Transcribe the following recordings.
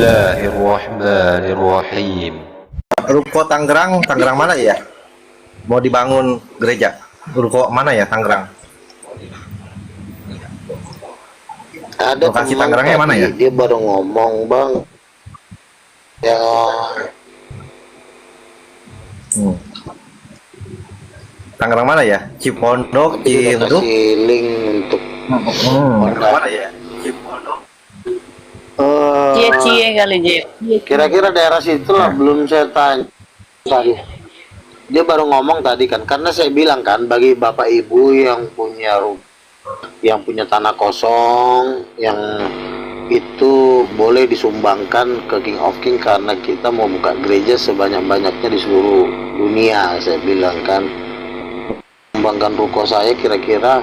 Bismillahirrahmanirrahim. Ruko Tangerang, Tangerang mana ya? Mau dibangun gereja. Ruko mana ya Tangerang? Ada Lokasi teman Tangerangnya mana ya? dia baru ngomong bang, ya Tangerang mana ya? Cipondok, dia udah Ciledug. kasih link untuk Tangerang mana ya? Cie-cie kali Cie. kira-kira daerah situ lah, belum saya tanya tadi. Dia baru ngomong tadi kan, karena saya bilang kan bagi bapak ibu yang punya tanah kosong, yang itu boleh disumbangkan ke King of King karena kita mau buka gereja sebanyak-banyaknya di seluruh dunia. Saya bilang kan, sumbangkan ruko saya, kira-kira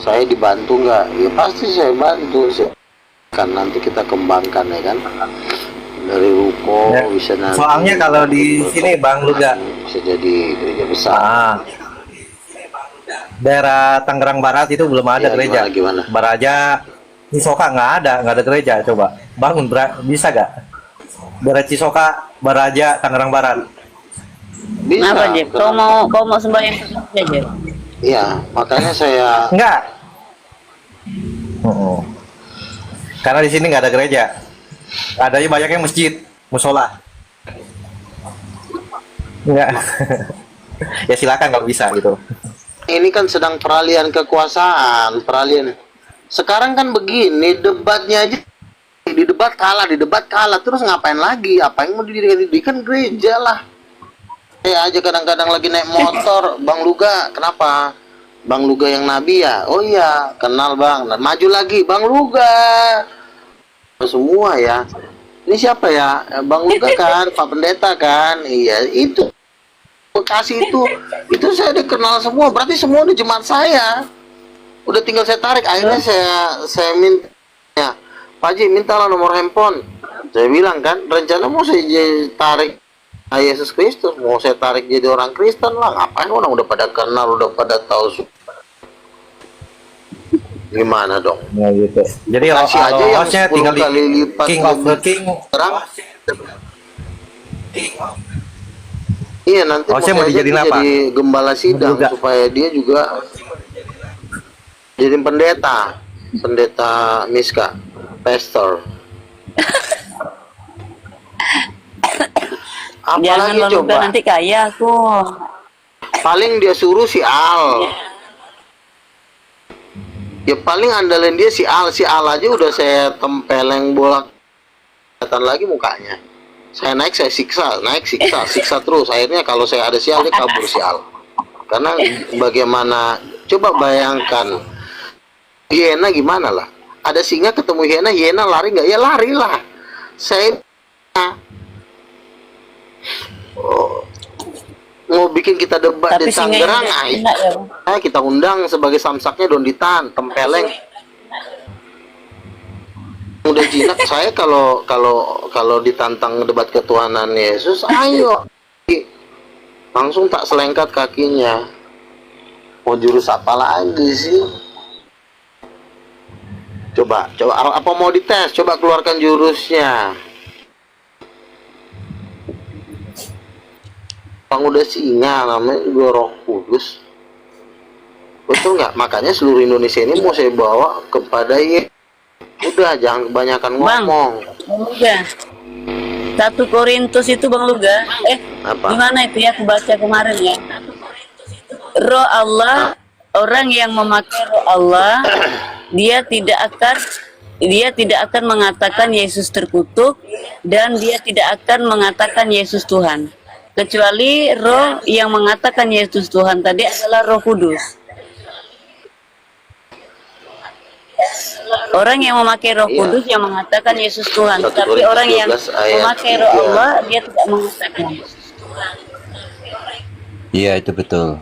saya dibantu nggak? Ya pasti saya bantu. Kan nanti kita kembangkan ya kan, dari ruko Ya. bisa nanti. Soalnya kalau di sini Bang Luga bisa jadi gereja besar. Daerah Tangerang Barat itu belum ada Ya, gereja. gimana? Baraja, Cisoka nggak ada gereja. Coba bangun, bisa gak? Daerah Cisoka, Baraja, Tangerang Barat. Bisa. Apa Jep? Kau mau sembahyang aja Jep? Iya, makanya saya Enggak. Karena di sini nggak ada gereja. Adanya banyaknya masjid, musola. Enggak. Ya silakan kalau bisa gitu. ini kan sedang peralihan kekuasaan, peralihan. Sekarang kan begini, debatnya aja di debat kalah, terus ngapain lagi? Apa yang mau didirikan gereja lah. Saya aja kadang-kadang lagi naik motor, Bang Luga, kenapa? Bang Luga yang Nabi ya? Oh iya, kenal Bang. Nah, maju lagi, Bang Luga. Semua ya. Ini siapa ya? Bang Luga kan, Pak Pendeta kan? Iya, itu. Bekasi itu saya dikenal semua. Berarti semua di jemaat saya. Udah tinggal saya tarik. Akhirnya saya minta, ya, Pak Haji mintalah nomor handphone. Saya bilang kan, rencana mau saya tarik Yesus Kristus, mau saya tarik jadi orang Kristen lah. Ngapain, orang udah pada kenal, udah pada tahu. Gimana dong? Ya gitu. Jadi Kasih aja yang hostnya 10 tinggal di kali lipat King of the King. Sekarang, iya nanti Hostnya mau saya dijadiin apa? jadi gembala sidang Juga. supaya dia juga jadi pendeta Miska, pastor. Jangan Apalagi Bang Luga, coba, nanti kaya aku. paling dia suruh si Al. Ya paling andalin dia si Al aja udah saya tempeleng bolak kelihatan lagi mukanya. Saya naik, saya siksa terus. Akhirnya kalau saya ada si Al, dia kabur si Al. Karena bagaimana, coba bayangkan, hiena gimana lah? Ada singa ketemu hiena lari nggak? Ya lari lah. Saya mau bikin kita debat Tapi di Tangerang, enak ya Bang. kita undang sebagai samsaknya Donditan, tempeleng. Udah jinak saya kalau ditantang debat ketuhanan Yesus, ayo langsung tak selengkat kakinya. Mau jurus apa lagi sih? Coba apa mau dites? Coba keluarkan jurusnya. Bang udah singa, namanya juga Roh Kudus. Betul nggak? Makanya seluruh Indonesia ini mau saya bawa kepada udah jangan kebanyakan ngomong. Bang Luga. 1 Korintus itu Bang Luga. Apa? Gimana itu ya, aku baca kemarin ya. Roh Allah, orang yang memakai roh Allah, dia tidak akan mengatakan Yesus terkutuk, dan dia tidak akan mengatakan Yesus Tuhan. Kecuali roh yang mengatakan Yesus Tuhan tadi adalah Roh Kudus. Orang yang memakai Roh Kudus yang mengatakan Yesus Tuhan, 1 tapi Korintus orang yang 12 ayat memakai Roh 3. Allah dia tidak mengatakan. Iya, itu betul.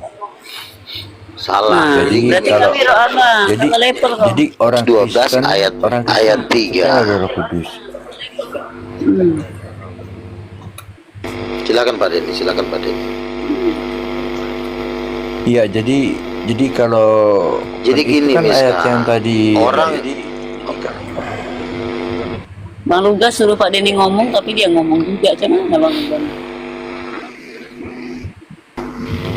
Salah. Nah, berarti kalau- kami Roh Allah, sama level kok. Jadi orang 12 Kristen, ayat orang Kristen ayat 3. percaya ada Roh Kudus. Silakan Pak Denny, Iya, jadi kalau Jadi itu gini kan ayat Miska, yang tadi orang Bang Lugas suruh Pak Denny ngomong, tapi dia ngomong juga. Cuman Bang Lugas.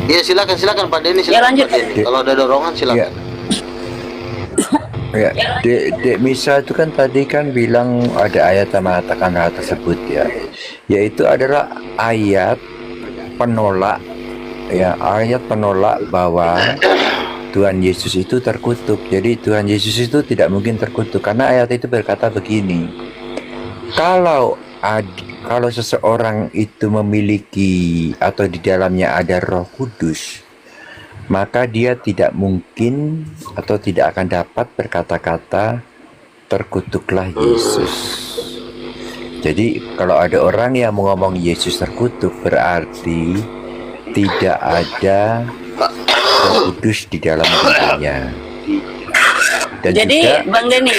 Iya silakan Pak Denny, Ya, silakan lanjut. Pak Denny. Kalau ada dorongan Ya. silakan. Ya, Dek Misa itu kan tadi kan bilang ada ayat yang mengatakan hal tersebut ya, yaitu adalah ayat penolak, ya ayat penolak bahwa Tuhan Yesus itu terkutuk. Jadi Tuhan Yesus itu tidak mungkin terkutuk karena ayat itu berkata begini, kalau seseorang itu memiliki atau di dalamnya ada Roh Kudus, maka dia tidak mungkin atau tidak akan dapat berkata-kata terkutuklah Yesus. Jadi kalau ada orang yang ngomong Yesus terkutuk, berarti tidak ada Roh Kudus di dalam dirinya. Dan Jadi juga Bang Denny,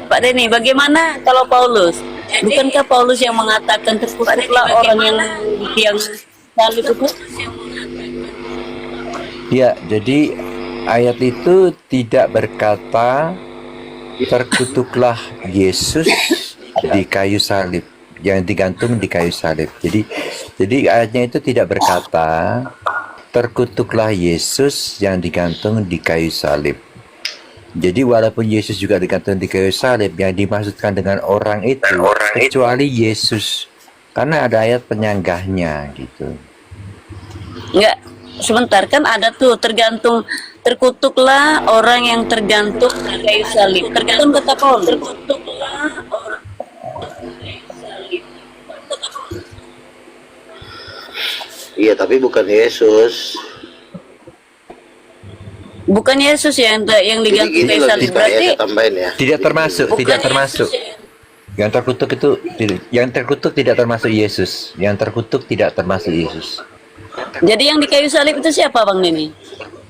Pak Denny, bagaimana kalau Paulus? Bukankah Paulus yang mengatakan terkutuklah orang yang salib itu? ya, jadi ayat itu tidak berkata terkutuklah Yesus di kayu salib, yang digantung di kayu salib. Jadi ayatnya itu tidak berkata terkutuklah Yesus yang digantung di kayu salib. Jadi walaupun Yesus juga digantung di kayu salib, yang dimaksudkan dengan orang itu kecuali Yesus, karena ada ayat penyanggahnya gitu. Enggak, sebentar, kan ada tuh tergantung, terkutuklah orang yang tergantung di kayu salib. Tergantung kata Paulus. Terkutuklah orang Iya, tapi bukan Yesus. Bukan Yesus yang Jadi digantung gini kayu loh, salib. Dita, ya, Berarti saya tambahin ya. Tidak termasuk, bukan tidak Yesus termasuk. Yang terkutuk itu yang terkutuk tidak termasuk Yesus. Yang terkutuk tidak termasuk Yesus. Jadi yang di kayu salib itu siapa Bang Denny?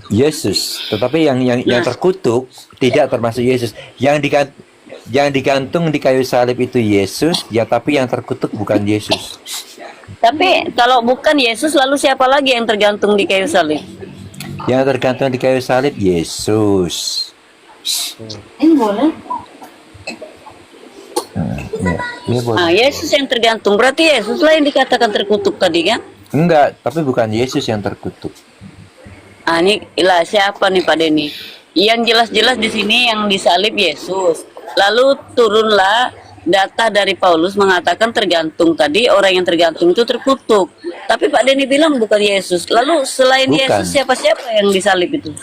Yesus, tetapi yang terkutuk tidak termasuk Yesus. Yang digantung di kayu salib itu Yesus, ya tapi yang terkutuk bukan Yesus. Tapi kalau bukan Yesus, lalu siapa lagi yang tergantung di kayu salib? Yang tergantung di kayu salib Yesus. Ini boleh. Ya, boleh. Ah, Yesus yang tergantung. Berarti Yesus lah yang dikatakan terkutuk tadi kan? Enggak, tapi bukan Yesus yang terkutuk. Ah, ini lah siapa nih Pak Denny? Yang jelas-jelas di sini yang disalib Yesus. Lalu turunlah data dari Paulus mengatakan tergantung tadi, orang yang tergantung itu terkutuk. Tapi Pak Denny bilang bukan Yesus. Lalu selain Bukan. Yesus siapa-siapa yang disalib itu?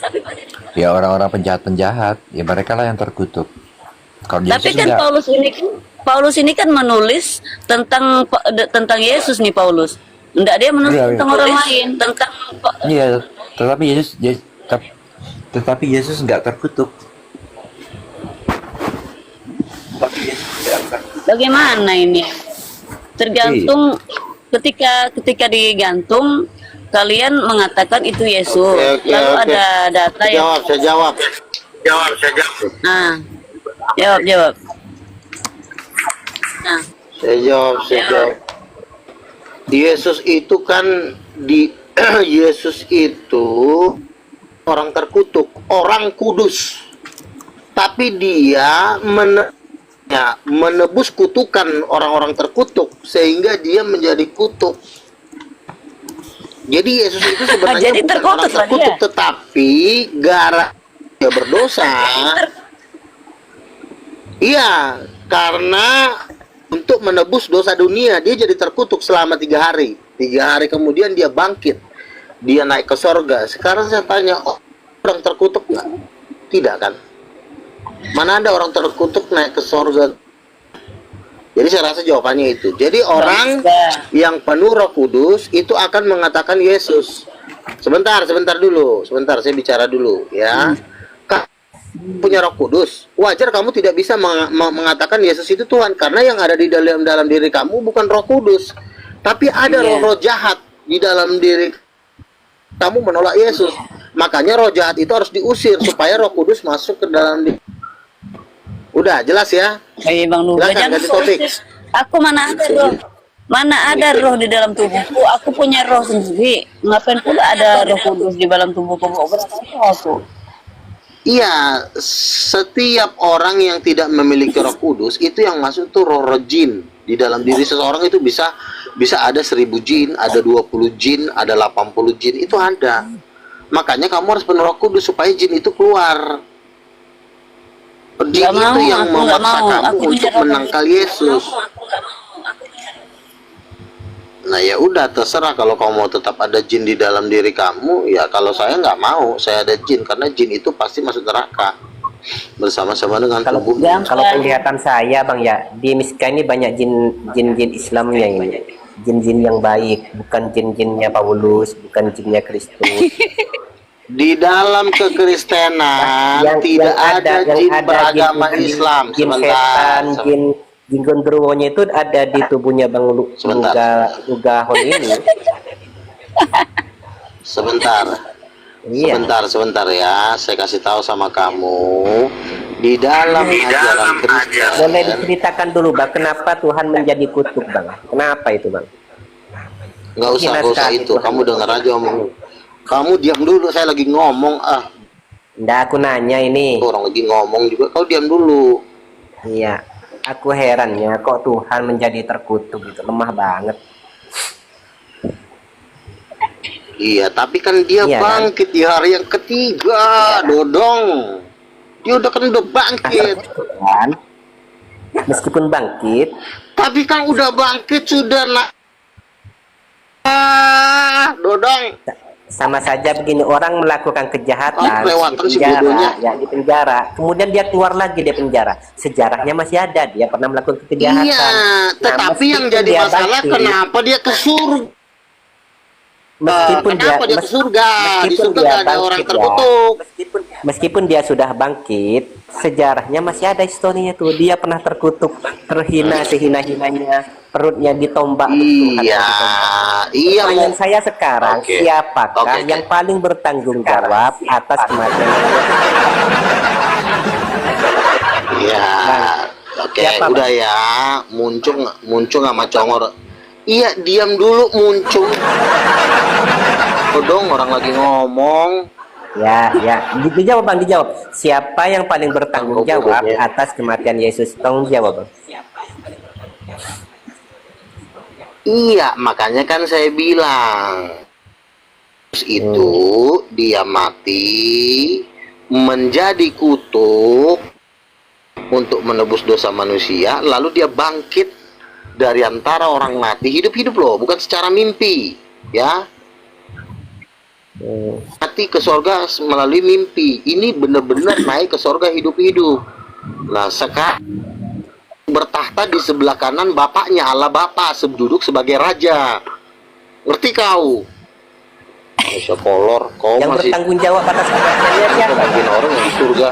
Ya orang-orang penjahat-penjahat, ya mereka lah yang terkutuk. Kalau Tapi Yesus kan enggak. Paulus ini kan menulis tentang Yesus nih Paulus. Enggak, dia menulis Iya, iya. tentang orang lain, tentang Iya, tetapi Yesus enggak terkutuk. bagaimana ini? Tergantung ketika digantung kalian mengatakan itu Yesus. Oke, Lalu oke. ada data yang Saya jawab. nah, jawab. Nah, Saya jawab. Yesus itu kan Yesus itu orang terkutuk, orang kudus. Tapi dia menebus kutukan orang-orang terkutuk sehingga dia menjadi kutuk. Jadi Yesus itu sebenarnya Jadi bukan terkutuk orang lah terkutuk, dia. tetapi gara dia berdosa. Iya, karena untuk menebus dosa dunia dia jadi terkutuk selama 3 hari. 3 hari kemudian dia bangkit, dia naik ke sorga. Sekarang saya tanya, orang terkutuk nggak? Tidak kan? Mana ada orang terkutuk naik ke sorga? Jadi saya rasa jawabannya itu. Jadi orang yang penuh Roh Kudus itu akan mengatakan Yesus. Sebentar dulu. Sebentar, saya bicara dulu ya. Punya Roh Kudus, wajar kamu tidak bisa mengatakan Yesus itu Tuhan, karena yang ada di dalam diri kamu bukan Roh Kudus, tapi ada roh-roh jahat di dalam diri kamu menolak Yesus. Makanya roh jahat itu harus diusir supaya Roh Kudus masuk ke dalam diri. Udah jelas ya? Bang Nuga, Silakan, jangan ganti topik. Aku mana ada roh? Mana ada roh di dalam tubuhku? Aku punya roh sendiri. Ngapain pula ada Roh Kudus di dalam tubuhku? Berapa aku? Iya, setiap orang yang tidak memiliki Roh Kudus itu yang masuk tuh roh-roh jin. Di dalam diri seseorang itu bisa bisa ada 1000 jin, ada 20 jin, ada 80 jin, itu ada. Makanya kamu harus penuh Roh Kudus supaya jin itu keluar. Jin Nggak mau, itu yang aku nggak memaksa mau. kamu Aku untuk tidak mau. menangkal Yesus. Nah ya udah, terserah kalau kamu mau tetap ada jin di dalam diri kamu. Ya kalau saya nggak mau saya ada jin, karena jin itu pasti masuk neraka bersama-sama dengan Kalau tubuhnya. kalau penglihatan saya bang ya, di Miska ini banyak jin Islamnya ini, jin-jin yang baik, bukan jin-jinnya Paulus, bukan jinnya Kristus. Di dalam kekristenan tidak ada jin beragama Islam. Jin Sebentar, setan, jin gondrowonya itu ada di tubuhnya bang Sebentar. Hon ini. sebentar, Iya. sebentar ya. Saya kasih tahu sama kamu. Di dalam ajaran Kristen, Boleh diceritakan dulu bang, kenapa Tuhan menjadi kutub bang? Kenapa itu bang? nggak usah itu. Kamu dengar aja omong. Kamu diam dulu. Saya lagi ngomong. Nggak, aku nanya ini. Orang lagi ngomong juga. Kau diam dulu. Iya, aku heran ya, kok Tuhan menjadi terkutuk gitu, lemah banget. Iya, tapi kan dia Iya, bangkit di hari yang ketiga, Dodong. Dia udah bangkit. Kan? Meskipun bangkit, Tapi kan udah bangkit sudah nak. Dodong. sama saja begini, orang melakukan kejahatan Kelewatan di si penjara, bodohnya. ya di penjara, kemudian dia keluar lagi dari penjara, sejarahnya masih ada, dia pernah melakukan kejahatan. Iya, tetapi yang meskipun jadi dia masalah bangkit, kenapa dia ke surga? meskipun Kenapa dia ke surga? Di meskipun surga dia nggak ada orang bangkit, ya, terkutuk. meskipun dia sudah bangkit, sejarahnya masih ada historinya tuh. Dia pernah terkutuk, terhina sehina-hinanya, perutnya ditombak. Iya, iya. Pertanyaan saya sekarang, Oke. siapakah Oke. yang paling bertanggung jawab atas kematian? Iya. Bang, Oke, siapa, udah ya. Muncung sama Congor. Iya, diam dulu muncung. Dodong, orang lagi ngomong. Ya, dijawab bang, dijawab. Siapa yang paling bertanggung jawab atas kematian Yesus? Tolong jawab bang. Iya, makanya kan saya bilang itu dia mati menjadi kutuk untuk menebus dosa manusia, lalu dia bangkit dari antara orang mati, hidup-hidup loh, bukan secara mimpi, ya. Mati ke sorga melalui mimpi. Ini benar-benar naik ke sorga hidup-hidup. Nah, sekarang bertahta di sebelah kanan bapaknya, Allah Bapa, duduk sebagai raja. Ngerti kau? Masya kolor, kau Yang masih bertanggung jawab atas kematiannya siapa? bagian orang yang di surga.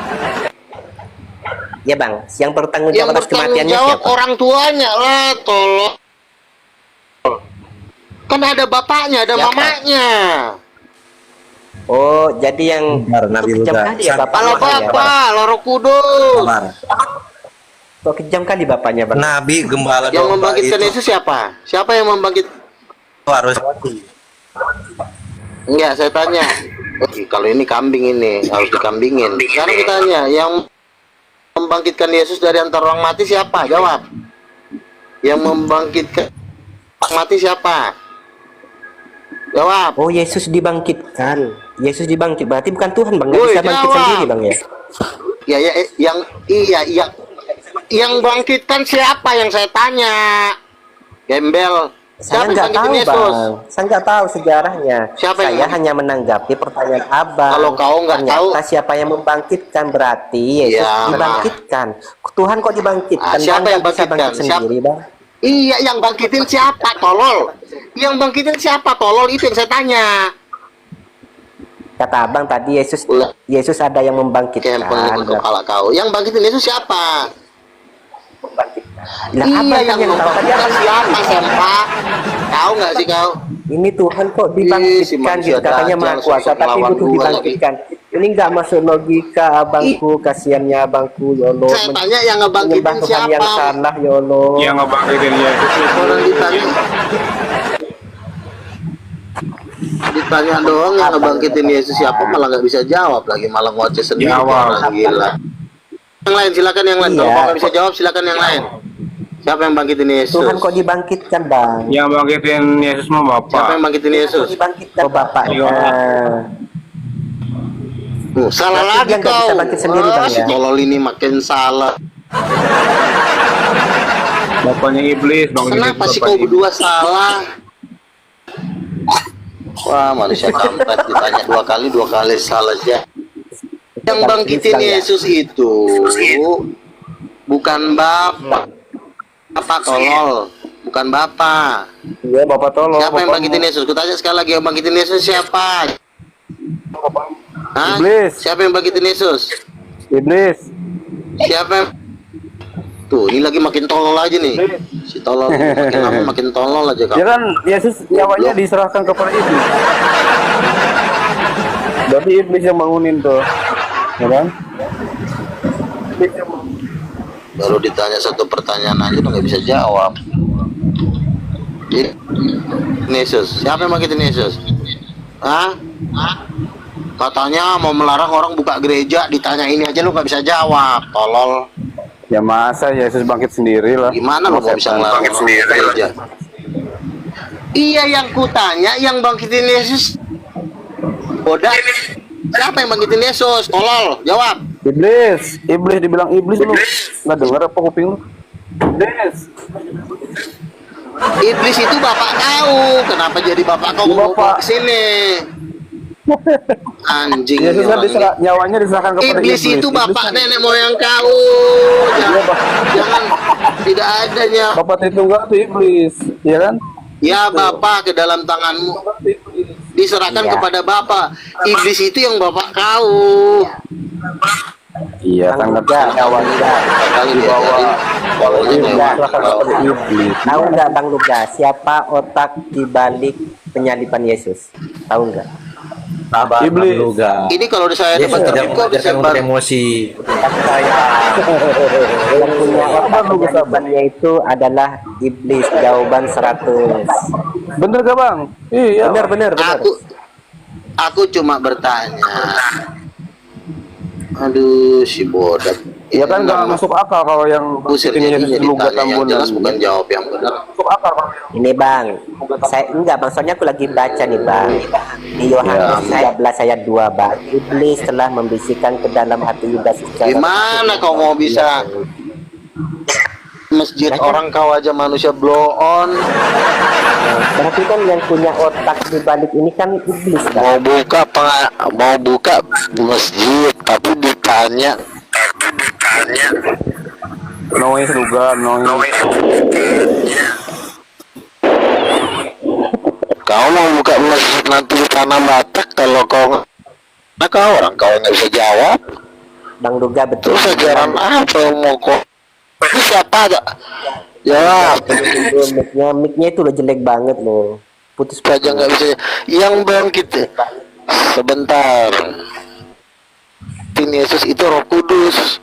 Ya bang, yang bertanggung Yang jawab atas bertanggung kematiannya jawab siapa? orang tuanya lah, tolong. Kan ada bapaknya, ada Siapa? mamanya. Oh, jadi yang Nabi kejam Buddha. kali ya bapaknya. Kalau Bang, ya? bapak, Loro Kudus. Kok kejam kali bapaknya bang? Nabi gembala Yang domba membangkitkan itu Yesus siapa? Siapa yang membangkit? harus Enggak, saya tanya. Kalau ini kambing ini harus dikambingin. Sekarang kita tanya, yang membangkitkan Yesus dari antara orang mati siapa? Jawab. Yang membangkitkan orang mati siapa? Jawab. Oh, Yesus dibangkitkan. Yesus dibangkit berarti bukan Tuhan bang, nggak Woi, bisa bangkit jawab. sendiri bang ya? Yang bangkitkan siapa yang saya tanya? Gembel. Saya Siapa yang nggak tahu bangkitin Yesus? bang, saya nggak tahu sejarahnya. Siapa yang Saya bangkit? hanya menanggapi pertanyaan abang. Kalau kau nggak tahu- Ternyata siapa yang membangkitkan berarti Yesus Ya, dibangkitkan. Tuhan kok dibangkitkan? Ah, siapa Bang, yang nggak bisa bangkitkan? bangkit sendiri bang? Iya, yang bangkitin siapa, tolol? Yang bangkitin siapa, tolol? Itu yang saya tanya. Kata abang tadi Yesus Ulah. ada yang membangkitkan. Kempeng untuk kepala kau. Yang bangkitin Yesus siapa? Lah, Iya, abang yang yang tahu tadi membangkitkan abang siapa, Sempa? Tahu nggak sih kau? ini Tuhan kok si dibangkitkan manusia gitu, katanya dajjal, maha kuasa sosok tapi lawan butuh gua dibangkitkan. Ini nggak masuk logika abangku, kasihannya abangku ya Allah. Saya tanya yang ngebangkitin Menyembah Tuhan siapa? yang salah ya Allah. Yang ngebangkitin Yesus itu Orang ditanya. tanya doang yang ngebangkitin Yesus siapa, malah nggak bisa jawab lagi, malah ngoceh sendiri. Jawab. Orang gila. Yang lain silakan, yang lain. Kalau Iya. kau nggak bisa jawab silakan yang lain. Siapa yang bangkitin Yesus? Tuhan kok dibangkitkan, Bang? Yang bangkitin Yesus mah Siapa Bapak. yang bangkitin Yesus? Kok dibangkitkan Bapaknya? Salah Berarti lagi dia nggak kau. bisa bangkit sendiri, Bang, Si ya? tolol ini makin salah. Bapaknya iblis, bangkitin Kenapa sih Bapak kau iblis. berdua salah? Wah, manusia kampret ditanya dua kali salah aja. Yang bangkitin Bang, ya? Yesus itu bukan Bapak. Bapak tolol, bukan Bapak. Iya, Bapak tolong. Siapa yang bangkitin Yesus? Kutanya sekali lagi, yang bangkitin Yesus siapa? Hah? Iblis. Siapa yang bangkitin Yesus? Iblis. Siapa yang... Tuh, ini lagi makin tolol aja nih. Si tolol ini makin lama makin tolol aja Ya kamu. kan Yesus nyawanya diserahkan kepada iblis. Berarti iblis yang bangunin tuh. Ya kan? Iblis yang bangunin. Baru ditanya satu pertanyaan aja tuh nggak bisa jawab. Jadi, Yesus, siapa yang bangkitin Yesus? Hah? Katanya mau melarang orang buka gereja, ditanya ini aja lu nggak bisa jawab, tolol. Ya masa Yesus bangkit sendiri lah. Gimana lu mau bisa melarang orang buka gereja? Iya, yang kutanya yang bangkitin Yesus. Bodoh. Siapa yang bangkitin Yesus? Tolol, jawab. Iblis, iblis dibilang iblis lu. Nggak dengar apa kuping lu? Iblis. Iblis itu bapak kau. Kenapa jadi bapak kau Ya, mau Bapak. ke sini? Anjing. Yesus ini kan orang ini. nyawanya diserahkan kepada iblis. Iblis itu bapak Iblis- nenek moyang kau. Jangan, jangan tidak adanya. Bapak Tritunggal itu iblis, ya kan? Ya bapak ke dalam tanganmu. Diserahkan Iya. kepada bapak. Iblis itu yang bapak kau. Iya, Bang sangat Duga, nyawa Kali di bawah bawahnya diserahkan kepada iblis. tahu nggak Bang Duga siapa otak di balik penyaliban Yesus? Tahu nggak? Sabar, Iblis. Bang Luga. Ini kalau saya Yesus dapat tidak terbuka bisa mengajarkan untuk emosi. Yang punya otak penyalibannya itu adalah iblis. Jawaban 100. Bener gak bang? Iya. Benar. Aku cuma bertanya. Aduh, si bodat. Ya kan gak masuk akal kalau yang Busir bangkitin jadinya Yesus Luga ditanya yang Tambunan. jelas bukan jawab yang benar. Masuk akal bang. Ini Bang, saya enggak Bang, soalnya aku lagi baca nih Bang. Di Yohanes 13 ayat 2 Bang. Iblis telah membisikkan ke dalam hati Yudas Iskariot. Gimana kau mau bisa masjid orang kau aja manusia blow on, Berarti kan yang punya otak di balik ini kan iblis mau Bang. buka masjid tapi ditanya Noise Luga, noise. kau mau buka masjid nanti di tanah Batak, kalau kau orang kau nggak bisa jawab, Bang Duga betul. terus ajaran apa yang mau kau ini siapa aja jawab Mic-nya itu loh jelek banget loh. Putus aja nggak bisa yang bangkit sebentar. Tin Yesus itu Roh Kudus.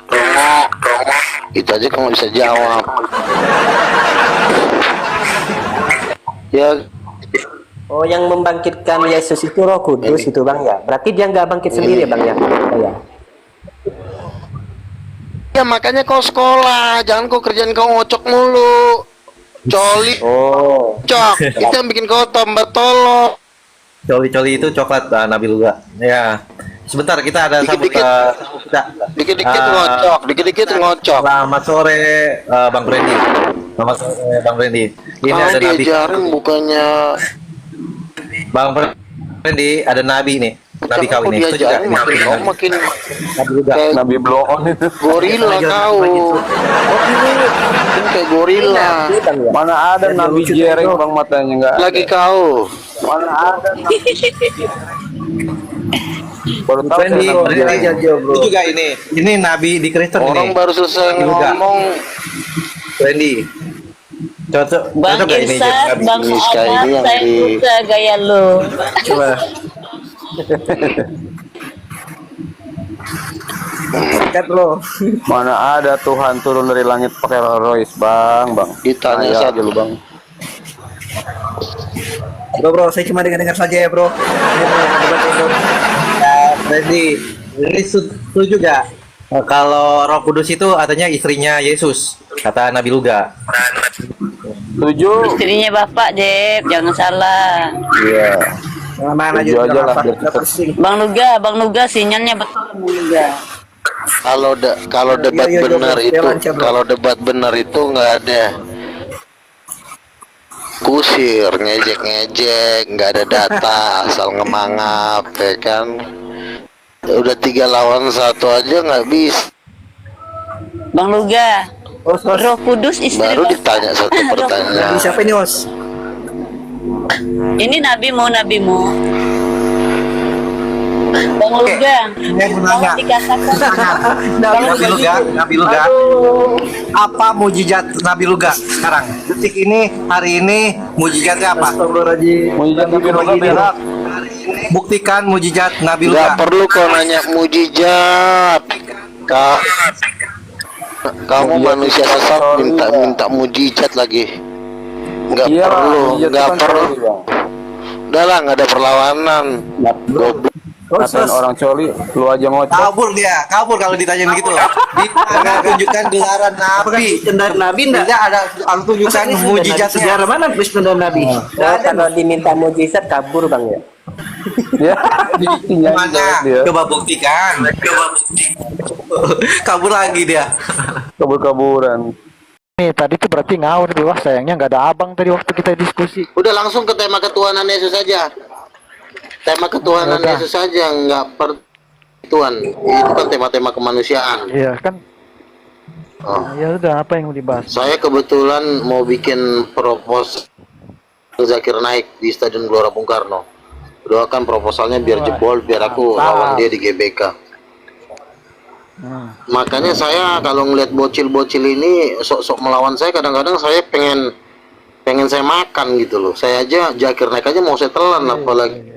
Itu aja kamu bisa jawab. Ya, Oh, yang membangkitkan Yesus itu Roh Kudus itu Bang ya. Berarti dia nggak bangkit sendiri Bang ya. Ya. ya makanya kau sekolah, jangan kau kerjaan kau ngocok mulu. Coli, Oh. cok. Itu yang bikin kau tambah tolol. Coli-coli itu coklat Nabi Luga. Ya. Sebentar kita ada Dikit-dikit. Dikit-dikit Ah. ngocok, dikit-dikit ngocok. Selamat sore Bang Randy. Selamat sore Bang Randy. Ini Kau ada Nabi. diajarin bukannya Bang Randy ada Nabi nih. Nabi kau kau ini. Itu juga. diajarin makin kau makin kayak Nabi blow on itu. gorila kau. Ini kayak gorila. Bang ya. Mana ada Nabi jereng bang matanya nggak? Lagi kau. Mana ada Nabi baru tahu Randy, saya Nabi Randy jereng. itu juga ini. Ini Nabi di Kristen Orang ini. baru selesai Juga. ngomong. Randy. Cocok Bang cocok gak ini jadi Irsad, Nabi? Bang Ini sekali Muhammad, yang saya di- suka gaya lo. Coba. Sikat lo. Mana ada Tuhan turun dari langit pakai Rolls Royce bang. Ditanya Ayah satu. aja lu bang. Bro, saya cuma dengar-dengar saja ya, bro. Ini bro, debat itu. Ya, Freddy, ini setuju gak? Kalau Roh Kudus itu artinya istrinya Yesus, kata Nabi Luga. Setuju. Istrinya Bapak, Jeb, jangan salah. Iya. Mana aja Setuju aja lah, apa? biar kita- Bang Nuga, sinyalnya betul Bang Nuga. Kalau debat Iya, benar bro. itu, Dia lancar, bro. kalau debat benar itu nggak ada kusir, ngejek-ngejek, nggak ada data, asal ngemangap, ya kan? Udah 3 lawan 1 aja nggak bisa. Bang Nuga, Roh Kudus istri Baru Bapak. ditanya satu pertanyaan. Nabi siapa ini, Os? Ini nabimu. Bang Luga, Saya mau mau nanya. dikatakan Nabi Luga. Apa mujizat Nabi Luga sekarang? Detik ini, hari ini, mujizatnya apa? Mujizat Nabi Luga berak. Buktikan mujizat Nabi Nggak Luga. perlu kau nanya mujizat. Kamu manusia sesat minta mujizat lagi. Nggak Iya, perlu, mujizat nggak kan perlu. coli, Bang. Udahlah, nggak ada perlawanan. Goblok. Katain orang coli, lu aja ngocok. Kabur kalau ditanyain gitu. Dia tunjukkan gelaran Nabi. Standar Nabi enggak? Tidak ada, harus tunjukkan mujizatnya. Sejarah mana standar Nabi? Nah, kalau diminta mujizat kabur bang ya. Ya. Mana? Dia Coba buktikan. Kabur lagi dia. kabur-kaburan. Nih tadi tuh berarti ngawur di bawah, sayangnya nggak ada abang tadi waktu kita diskusi. Udah langsung ke tema ketuhanan Yesus saja. Tema ketuhanan Udah. Yesus saja, nggak per Tuhan. Itu kan tema-tema kemanusiaan. Iya kan? Oh. Ya udah, apa yang mau dibahas? Saya kebetulan mau bikin propos Zakir naik di Stadion Gelora Bung Karno. Doakan proposalnya biar jebol, biar aku Mantap. lawan dia di GBK. Makanya saya kalau ngeliat bocil-bocil ini sok-sok melawan saya, kadang-kadang saya pengen saya makan gitu loh. Saya aja Zakir naik aja mau saya telan, apalagi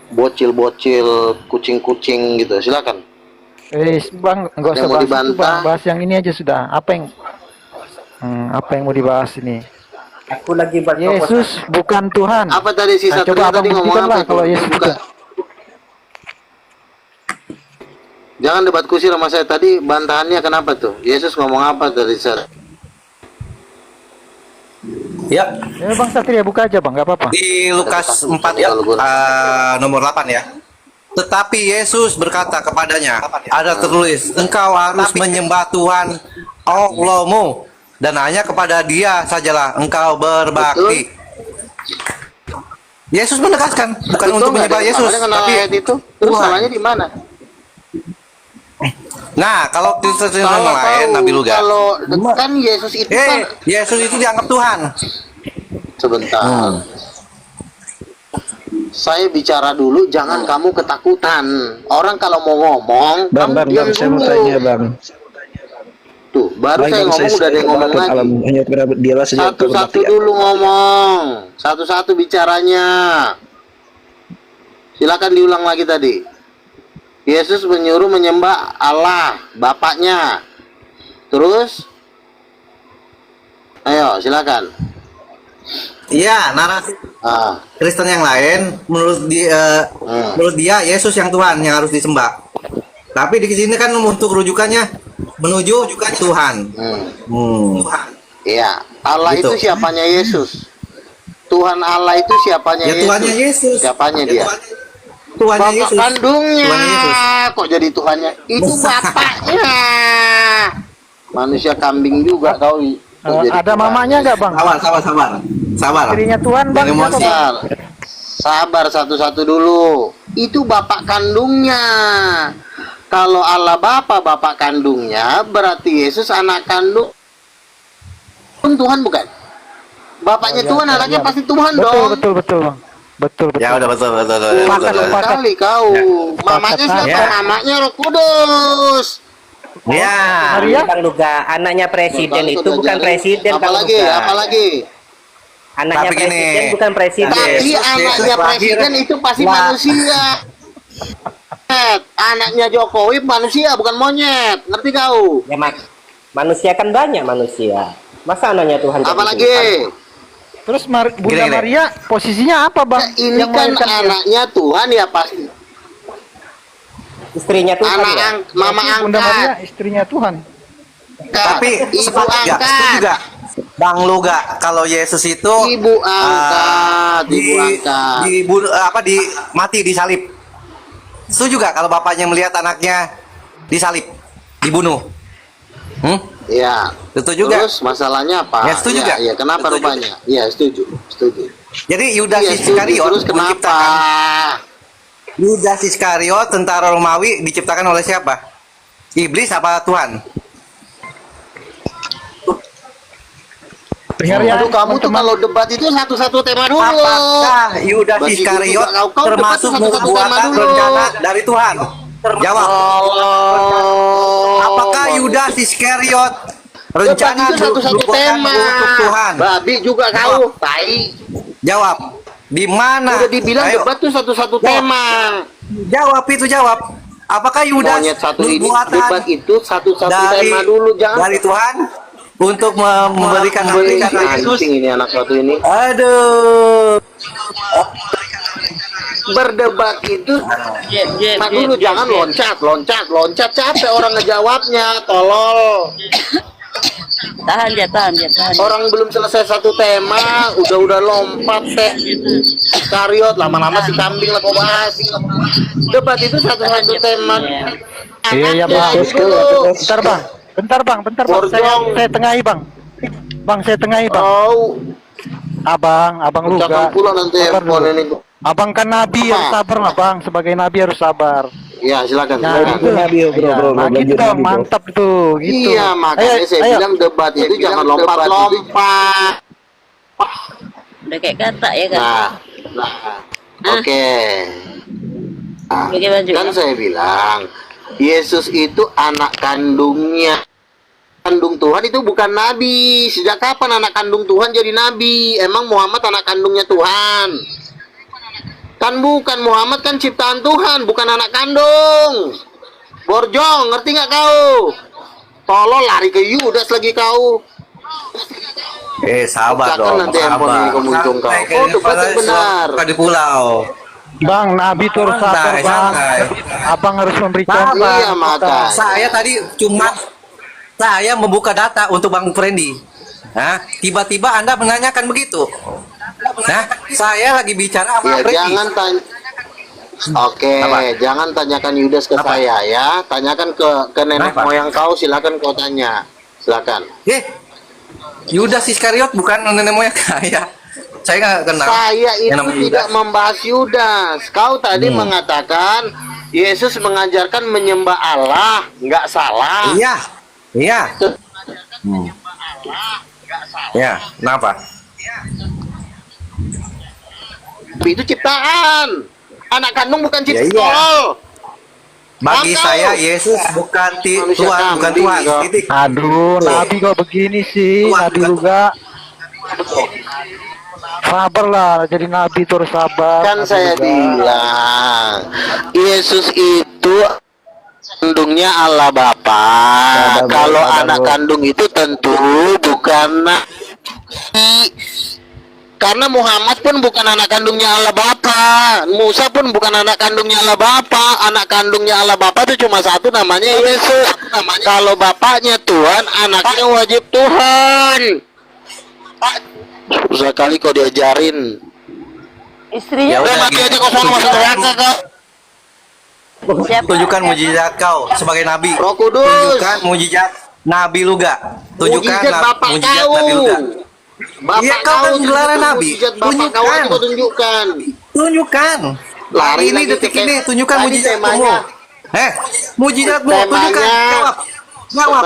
bocil-bocil, kucing-kucing gitu. Silakan. Bang, nggak usah Yang mau bahas itu, dibantah? Bang. Bahas yang ini aja sudah. Apa yang mau dibahas ini? Aku lagi berproposal. Yesus bukan Tuhan. Apa tadi si Nah, Satria coba abang tadi ngomong buktikan apa lah itu? kalau Yesus Buka. bukan. Jangan debat kusir sama saya tadi. Bantahannya kenapa tuh? Yesus ngomong apa tadi, Sir? Ya, Ya Bang Satria buka aja Bang, nggak apa-apa. di Lukas 4 ya, nomor 8 ya. Tetapi Yesus berkata kepadanya, ada tertulis, engkau harus menyembah Tuhan Allahmu, dan hanya kepada Dia sajalah engkau berbakti. Yesus menegaskan, bukan Betul untuk nggak? menyembah Ada Yesus, salahnya kenal tapi ayat itu. Terus Tuhan. salahnya di mana? Nah, kalau Kristen yang lain, Nabi Luga, Kalau kan Yesus itu kan Yesus itu dianggap Tuhan. sebentar. Saya bicara dulu, jangan kamu ketakutan. Orang kalau mau ngomong, kamu diam dulu. Tuh, baru saya ngomong udah ada yang ngomong lagi. Satu-satu dulu ngomong, satu-satu bicaranya. Silakan diulang lagi tadi. Yesus menyuruh menyembah Allah, Bapaknya. Terus, ayo silakan. Iya, narasi Ah, Kristen yang lain menurut dia Yesus yang Tuhan yang harus disembah. Tapi di sini kan untuk rujukannya menuju Tuhan. Iya, Allah Gitu. itu siapanya Yesus. Tuhan Allah itu siapanya Ya Yesus. Tuhannya Yesus. Siapanya dia? Tuhannya Bapak Yesus. kandungnya. Tuhannya Yesus. Kok jadi Tuhannya? Itu bapaknya. Manusia kambing juga kau. Kok jadi Ada Tuhan? mamanya nggak Bang? Sabar. Istrinya Tuhan Bang. Jangan siapa, emosi. Bang? Sabar satu-satu dulu. Itu bapak kandungnya. Kalau Allah bapak kandungnya, berarti Yesus anak kandung Tuhan bukan? Bapaknya Tuhan, anaknya pasti Tuhan dong. Betul Bang. Betul. Ya udah betul. Sepakat, Betul sepakat. sekali kau. Mamanya siapa? Ya. Mamanya Roh Kudus. Ya. Maria? Bang Luga, anaknya presiden itu Sudah bukan jadi. presiden Bang Apalagi, Luga. apalagi. Anaknya Tapi gini. presiden bukan presiden. Tapi Yesus anaknya lahir. presiden itu pasti manusia. Anaknya Jokowi manusia bukan monyet. Ngerti kau? Ya manusia kan banyak manusia. Masa anaknya Tuhan jadi Tuhan? Apalagi? Terus Bunda Gini. Maria posisinya apa bang? Ini Yang kan melahirkan dia? anaknya Tuhan ya pasti. Istrinya Tuhan Anak ya. mama Berarti Bunda Maria angkat. istrinya Tuhan. Tapi ibu sepakat nggak? Setuju angkat. nggak? Bang Luga, kalau Yesus itu Ibu angkat, di, ibu angkat. di mati disalib. Setuju nggak kalau bapaknya melihat anaknya disalib, dibunuh? Ya. Setuju nggak? Terus masalahnya apa? Ya, setuju nggak? Ya, kenapa Setuju. rupanya? Ya, setuju. Setuju. Jadi Yudas Iya, setuju. Iskariot Terus kenapa? menciptakan Yudas Iskariot, tentara Romawi, diciptakan oleh siapa? Iblis apa Tuhan? Dengar ya, Aduh, kamu tuh teman-teman. kalau debat itu satu-satu tema dulu. Apakah Yudas Bagi Iskariot guru, kau termasuk debat satu-satu tema membuat dulu. rencana dari Tuhan? Jawab. Oh, Apakah Yudas Iskariot rencana debat itu satu-satu bukan tema. untuk Tuhan? Babi juga kau, tai. Jawab. Di mana? Udah dibilang Ayo. debat tuh satu-satu Jawab. tema. Jawab itu jawab. Apakah Yudas Monyet satu ini nubuatan debat itu satu-satu dari tema dulu, jangan dari Tuhan untuk memberikan Yesus? anjing ini anak satu ini. Aduh. Berdebat itu Jeb, Mak dulu jangan loncat capek orang ngejawabnya, tolol. Tahan ya, tahan. Orang belum selesai satu tema udah lompat teh. Iskariot lama-lama si kambing lah kau bahas. Debat itu satu-satu tema. Iya bang. Anaknya dulu. Bentar bang. Saya Borjong. tengahi bang. Bang saya tengahi bang. Oh, Abang lu ucapkan gak. pula nanti Sabar handphone dulu. ini. Abang kan nabi Apa? harus sabar lah bang. Sebagai nabi harus sabar. Ya silakan. Nah, silakan. gitu. Nah, gitu dong, mantap tuh, gitu. Iya, makanya saya bilang debat itu jangan lompat-lompat. Udah kayak kata ya kan. Nah, oke. Nah, Pakai baju kan ya? saya bilang Yesus itu anak kandungnya. Kandung Tuhan itu bukan nabi. Sejak kapan anak kandung Tuhan jadi nabi? Emang Muhammad anak kandungnya Tuhan? Kan bukan, Muhammad kan ciptaan Tuhan, bukan anak kandung. Borjong, ngerti nggak kau? Tolol lari ke Yudas lagi kau. Sabar Ucapkan dong, nanti handphone ini sabar. kemuncung kau. Santai, Oh, debat yang benar. Bukan di pulau. Bang, nabi tuh harus sabar Santai, bang. santai. Abang harus memberi Sabar. contoh. Iya, maka. Saya tadi cuma saya membuka data untuk Bang Frendy. Nah, tiba-tiba Anda menanyakan begitu. Nah, saya lagi bicara sama Ya, Frendy. jangan tanya. Oke, Apa? jangan tanyakan Yudas ke Apa? saya ya. Tanyakan ke nenek Kenapa? moyang kau, silakan kau tanya. Silakan. Yudas Iskariot bukan nenek moyang saya. Saya nggak kenal. Saya yang itu namanya tidak Yudas. membahas Yudas. Kau tadi mengatakan Yesus mengajarkan menyembah Allah, nggak salah. Iya, iya. Ya, kenapa? Tapi itu ciptaan. Anak kandung bukan Ya, iya. ciptaan. Bagi Makau. saya Yesus bukan Manusia Tuhan, bukan kambing, Tuhan. kau. Titik. Aduh, nabi kok begini sih, Tuhan, nabi bukan juga. Sabar lah, jadi nabi tuh harus sabar. Kan nabi saya juga. bilang Yesus itu kandungnya Allah Bapa. Kalau anak kandung itu tentu bukan karena Muhammad pun bukan anak kandungnya Allah Bapa. Musa pun bukan anak kandungnya Allah Bapa. Anak kandungnya Allah Bapa itu cuma satu, namanya Yesus. Kalau bapaknya Tuhan, anaknya wajib Tuhan. Susah kali kau diajarin. Istrinya Ya Udah udah, mati gitu. aja kau sono masuk neraka kau. siapa? Tunjukkan mujizat kau sebagai nabi. Roh Kudus. Tunjukkan mujizat Nabi Luga. Tunjukkan Mujizat bapak mujizat kau. Nabi Luga. Bapak Iya, kau kan tunjuk gelarnya nabi. Mujizat bapak kau Tunjukkan. aja kau tunjukkan. Tunjukkan. Hari ini lagi detik ke- ini tunjukkan tadi mujizatmu. temanya. Mujizatmu Temanya. tunjukkan. Jawab. Jawab.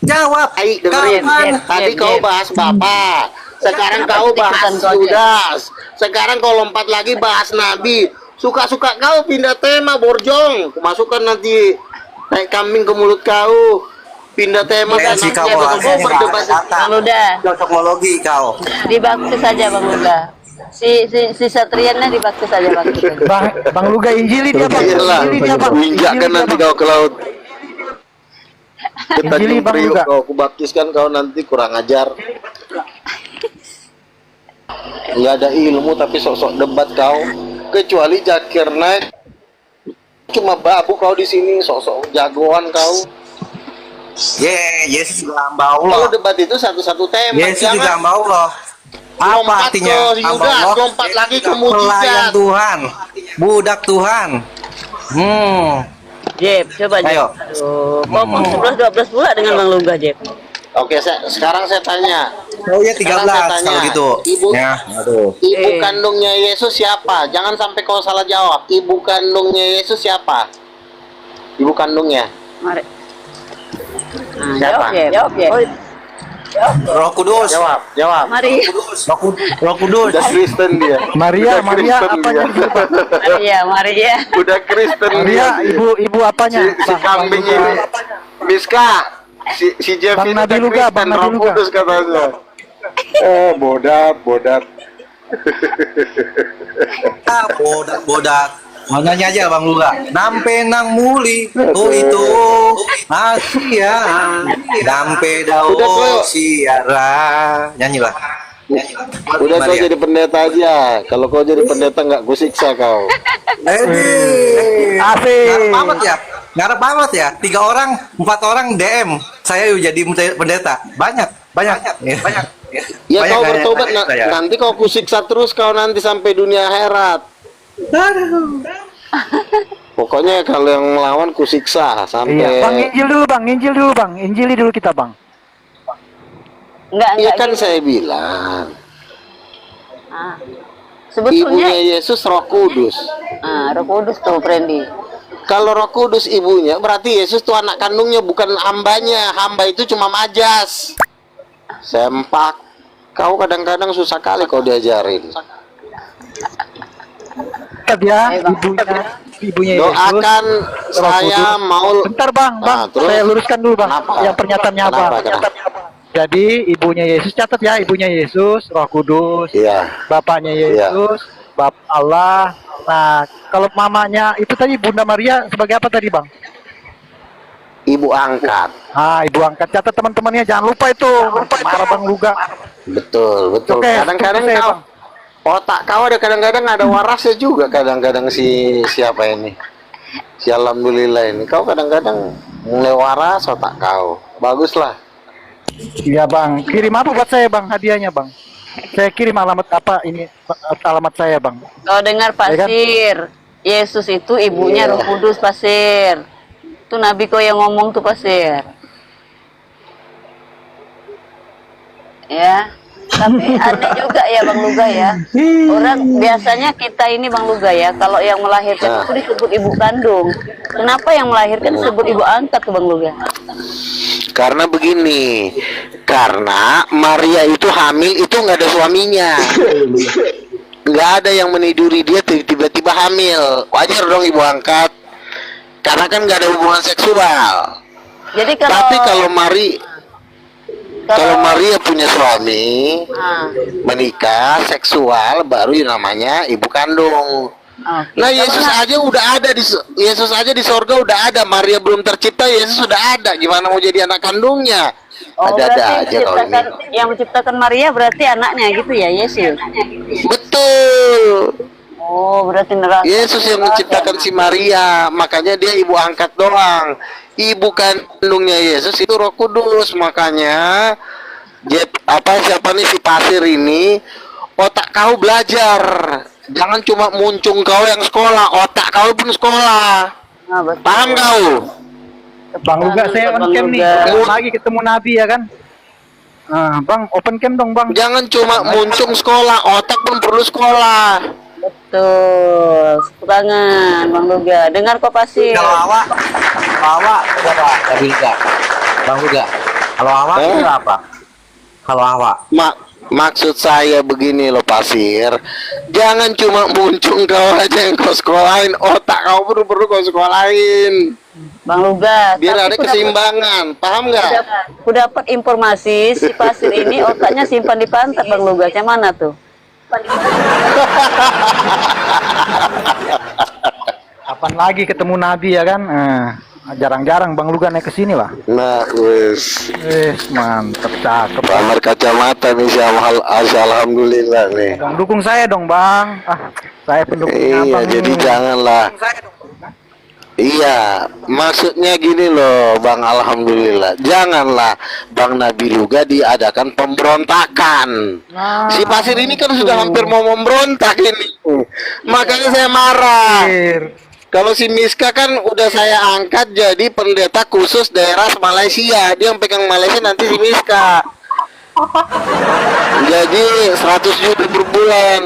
Jawab. Ayo dengerin. Kapan? Tadi kau bahas bapak. Sekarang kau bahas Yudas. Sekarang kau lompat lagi bahas nabi. Suka-suka kau pindah tema, Borjong. Masukkan nanti naik kambing ke mulut kau. Pindah tema Ya, dan si nanti kau ada bahasnya berdebat. Bang Luda, Cocokologi kau. dibaptis saja Bang Luda. Si Satriannya dibaptis saja Bang. Bang Luga injili dia bang, Iyalah, injili dia bang, injakkan Injili dia, nanti Bang. kau ke laut. Kita Injili, Bang, Priok juga. kau, aku baptiskan kau nanti kurang ajar. nggak ada ilmu tapi sok-sok debat kau. Kecuali Zakir Naik cuma babu kau di sini, sok-sok jagoan kau. Yesus juga hamba Kalau Allah. debat itu satu-satu tema. Yesus juga hamba Allah. Apa Lompat artinya ke hamba Yuda, Allah? lompat lagi ke Pelayan mujizat. Tuhan, budak Tuhan. Jeb, coba Jeb. Ayo. Ngomong 11-12 pula dengan Bang Luga, Jeb. Oke, sekarang saya tanya. Oh ya 13 Sekarang saya tanya, kalau gitu. Ibu- Ya, aduh. Ibu kandungnya Yesus siapa? Jangan sampai kau salah jawab. Ibu kandungnya Yesus siapa? Ibu kandungnya. Mari. Nah, Siapa? Jawab, Jeb. Roh Kudus. Jawab. Mari. Roh Kudus. Udah Kristen dia. Maria, Udah Maria Kristen apanya dia. dulu, Bang? Maria. Udah Kristen Maria, dia. ibu apanya? Si kambing ini. Miska. Si Jeff Bang ini Nabi udah Luga, Kristen, Bang Nabi Roh Luga. Kudus katanya. Bodat. Bodak. Makanya aja Bang Luga. Nampe nang muli. Oh itu. Asia. Nampe Udah, dao Bro. siara. Nyanyilah. Udah kau jadi pendeta aja. Kalau kau jadi pendeta nggak gue siksa kau. Asik. Ngarep banget ya. Ngarep banget ya. 3 orang, 4 orang DM. Saya jadi pendeta. Banyak. Ya Banyak kau kayak- bertobat kayak saya. nanti kau kusiksa terus kau nanti sampai dunia akhirat. Pokoknya kalau yang melawan kusiksa sampai. Iya, Bang Injil dulu, Bang. Injili dulu kita, Bang. Enggak Iya kan gitu. saya bilang. Ah. Sebetulnya Ibunya Yesus Roh Kudus. Roh Kudus tuh, Prendi. Kalau Roh Kudus ibunya, berarti Yesus tuh anak kandungnya bukan hambanya. Hamba itu cuma majas. Sempak. Kau kadang-kadang susah kali kau diajarin. Tetap ya, ibunya Yesus. Doakan saya mau. Bentar, Bang. Terus? Saya luruskan dulu, Bang. Kenapa? Yang pernyataannya apa? Kenapa? Jadi ibunya Yesus, catat ya, ibunya Yesus, Roh Kudus, Iya. bapaknya Yesus, Bapak Allah. Nah, kalau mamanya itu tadi Bunda Maria sebagai apa tadi, Bang? Ibu angkat. Ah, ibu angkat. Catat teman-temannya, jangan lupa itu. Marah Bang Luga. Betul. Oke, Kadang-kadang oke, kau Bang. otak kau ada kadang-kadang ada warasnya juga. Kadang-kadang si siapa ini? Si Alhamdulillah ini. Kau kadang-kadang mulai waras otak kau. Baguslah. Iya, Bang. Kirim apa buat saya, Bang? Hadiahnya, Bang. Saya kirim alamat apa ini? Alamat saya, Bang. Kau dengar Pasir. Yesus itu ibunya Iya. Roh Kudus, Pasir. Itu Nabi kau yang ngomong tuh, Pasir. Ya. Tapi aneh juga ya Bang Luga ya. Orang biasanya kita ini Bang Luga ya, kalau yang melahirkan itu disebut ibu kandung. Kenapa yang melahirkan disebut ibu angkat tuh Bang Luga? Karena begini. Karena Maria itu hamil itu nggak ada suaminya. Nggak ada yang meniduri dia tiba-tiba hamil. Wajar dong ibu angkat. Karena kan nggak ada hubungan seksual. Jadi Tapi kalau Maria punya suami, Ah, menikah, seksual, baru namanya ibu kandung. oke. Nah, Yesus aja udah ada Yesus aja di sorga udah ada. Maria belum tercipta, Yesus sudah ada. Gimana mau jadi anak kandungnya? Ada-ada berarti aja kalau ini. yang menciptakan Maria berarti anaknya gitu ya, Yesus. Betul. Oh, berarti neraka. Yesus yang menciptakan si Maria, makanya dia ibu angkat doang. Ibu kandungnya Yesus itu Roh Kudus, makanya siapa nih si Pasir ini, otak kau belajar. Jangan cuma muncung kau yang sekolah, otak kau pun sekolah. Ah, betul. Paham kau? Bang Luga, saya Bang on cam nih. Luga. Ketemu lagi ketemu Nabi ya kan? Nah, Bang, open cam dong, Bang. Jangan cuma muncung sekolah, otak pun perlu sekolah. Betul. Sepetangan Bang Luga. Dengar kok Pasir. Kalau awak berapa? Nabi Luga. Bang Luga. Kalau awak itu apa? Kalau awak. Maksud saya begini loh Pasir, jangan cuma muncung kau aja yang kau sekolahin, otak kau perlu kau sekolahin, Bang Luga. biar tapi ada keseimbangan, paham nggak? Aku dapat informasi si Pasir ini otaknya simpan di pantat Bang Luga. Yang mana tuh? Kapan lagi ketemu Nabi ya kan? jarang-jarang Bang Luga naik ke sini lah. Nah, wes. Mantep, cakep. Pamer kacamata nih alhamdulillah nih. Bang, dukung saya dong Bang. Saya pendukungnya Iya, Bang jadi ini. janganlah. Iya, maksudnya gini loh, Bang. Alhamdulillah, janganlah Bang Nabi Luga diadakan pemberontakan. Nah, Si Pasir ini kan sudah itu. hampir mau memberontak ini. Makanya saya marah. Kalau si Miska kan udah saya angkat jadi pendeta khusus daerah Malaysia. Dia yang pegang Malaysia nanti si Miska. Jadi 100 juta per bulan.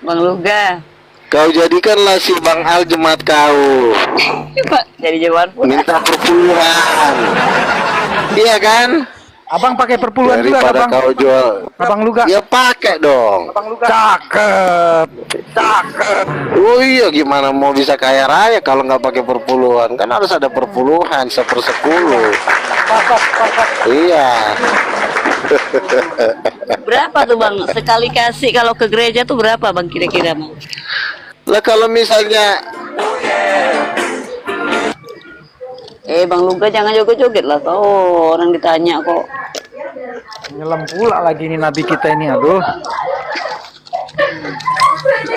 Bang Luga. Kau jadikanlah si Bang Al jemaat kau. Jadi jawaban pun. Minta perpuluhan. Iya kan? Abang pakai perpuluhan juga Daripada Bang. kau jual. Abang Luga. Ya pakai dong. Cakep. Cakep. Oh iya, gimana mau bisa kaya raya kalau nggak pakai perpuluhan? Kan harus ada perpuluhan 1/10. Iya. Berapa tuh Bang? Sekali kasih kalau ke gereja tuh berapa Bang kira-kira Bang? Lah kalau misalnya Bang Luga jangan joget-joget lah. Oh, orang ditanya kok. Nyelam pula lagi nih Nabi kita ini, aduh.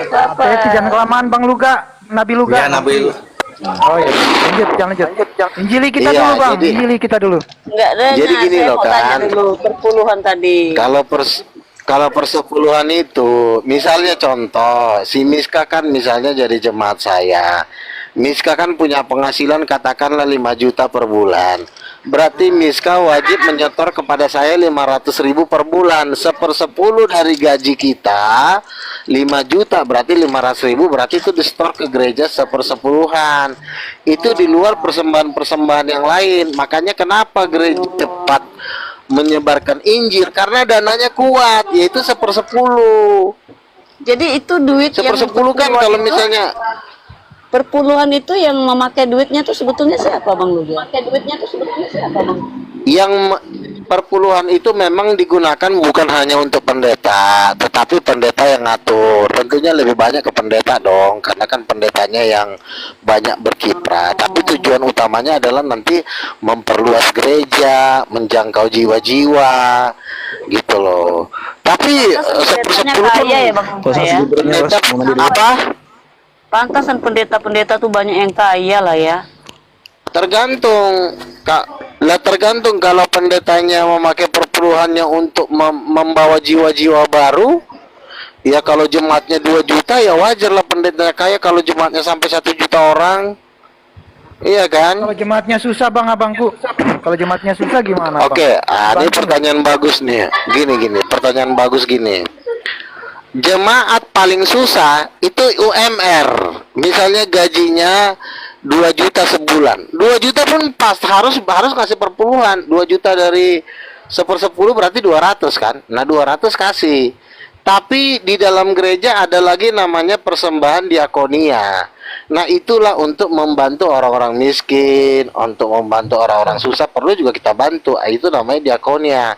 Hati-hati, jangan kelamaan Bang Luga. Nabi Luga. Ya Nabi. Oh iya, lanjut. Injili kita Iya, dulu Bang, jadi- injili kita dulu. Enggak ada. Jadi gini saya loh, mau tanya kan. dulu perpuluhan tadi. kalau persepuluhan itu, misalnya contoh, si Miska kan misalnya jadi jemaat saya. Miska kan punya penghasilan katakanlah 5 juta per bulan. Berarti Miska wajib menyetor kepada saya 500.000 per bulan. 1/10 dari gaji kita 5 juta, berarti 500.000, berarti itu disetor ke gereja 1/10. Itu di luar persembahan-persembahan yang lain. Makanya kenapa gereja cepat menyebarkan Injil, karena dananya kuat, yaitu 1/10. Jadi itu duit yang 1/10 kan perpuluhan kalau itu- misalnya perpuluhan itu yang memakai duitnya tuh sebetulnya siapa Bang Luga? Memakai duitnya tuh sebetulnya siapa Bang? perpuluhan itu memang digunakan bukan hanya untuk pendeta, tetapi pendeta yang ngatur. Tentunya lebih banyak ke pendeta dong, karena kan pendetanya yang banyak berkiprah. Tapi tujuan utamanya adalah nanti memperluas gereja, menjangkau jiwa-jiwa, gitu loh. Tapi Pendetanya 1/10 kaya ya Bang Luga ya? pendeta apa? Pantasan pendeta-pendeta tuh banyak yang kaya lah ya. Tergantung tergantung kalau pendetanya memakai perpuluhannya untuk membawa jiwa-jiwa baru, ya kalau jemaatnya 2 juta ya wajar lah pendetanya kaya. Kalau jemaatnya sampai 1 juta orang, iya kan? Kalau jemaatnya susah Bang abangku. Kalau jemaatnya susah gimana Bang? Oke, ini pertanyaan bagus nih. Gini, pertanyaan bagus gini. Jemaat paling susah itu UMR. Misalnya gajinya 2 juta sebulan. 2 juta pun pas harus ngasih perpuluhan. 2 juta dari 1/10 berarti 200 kan? Nah, 200 kasih. Tapi di dalam gereja ada lagi namanya persembahan diakonia. Nah, itulah untuk membantu orang-orang miskin, untuk membantu orang-orang susah, perlu juga kita bantu. Itu namanya diakonia.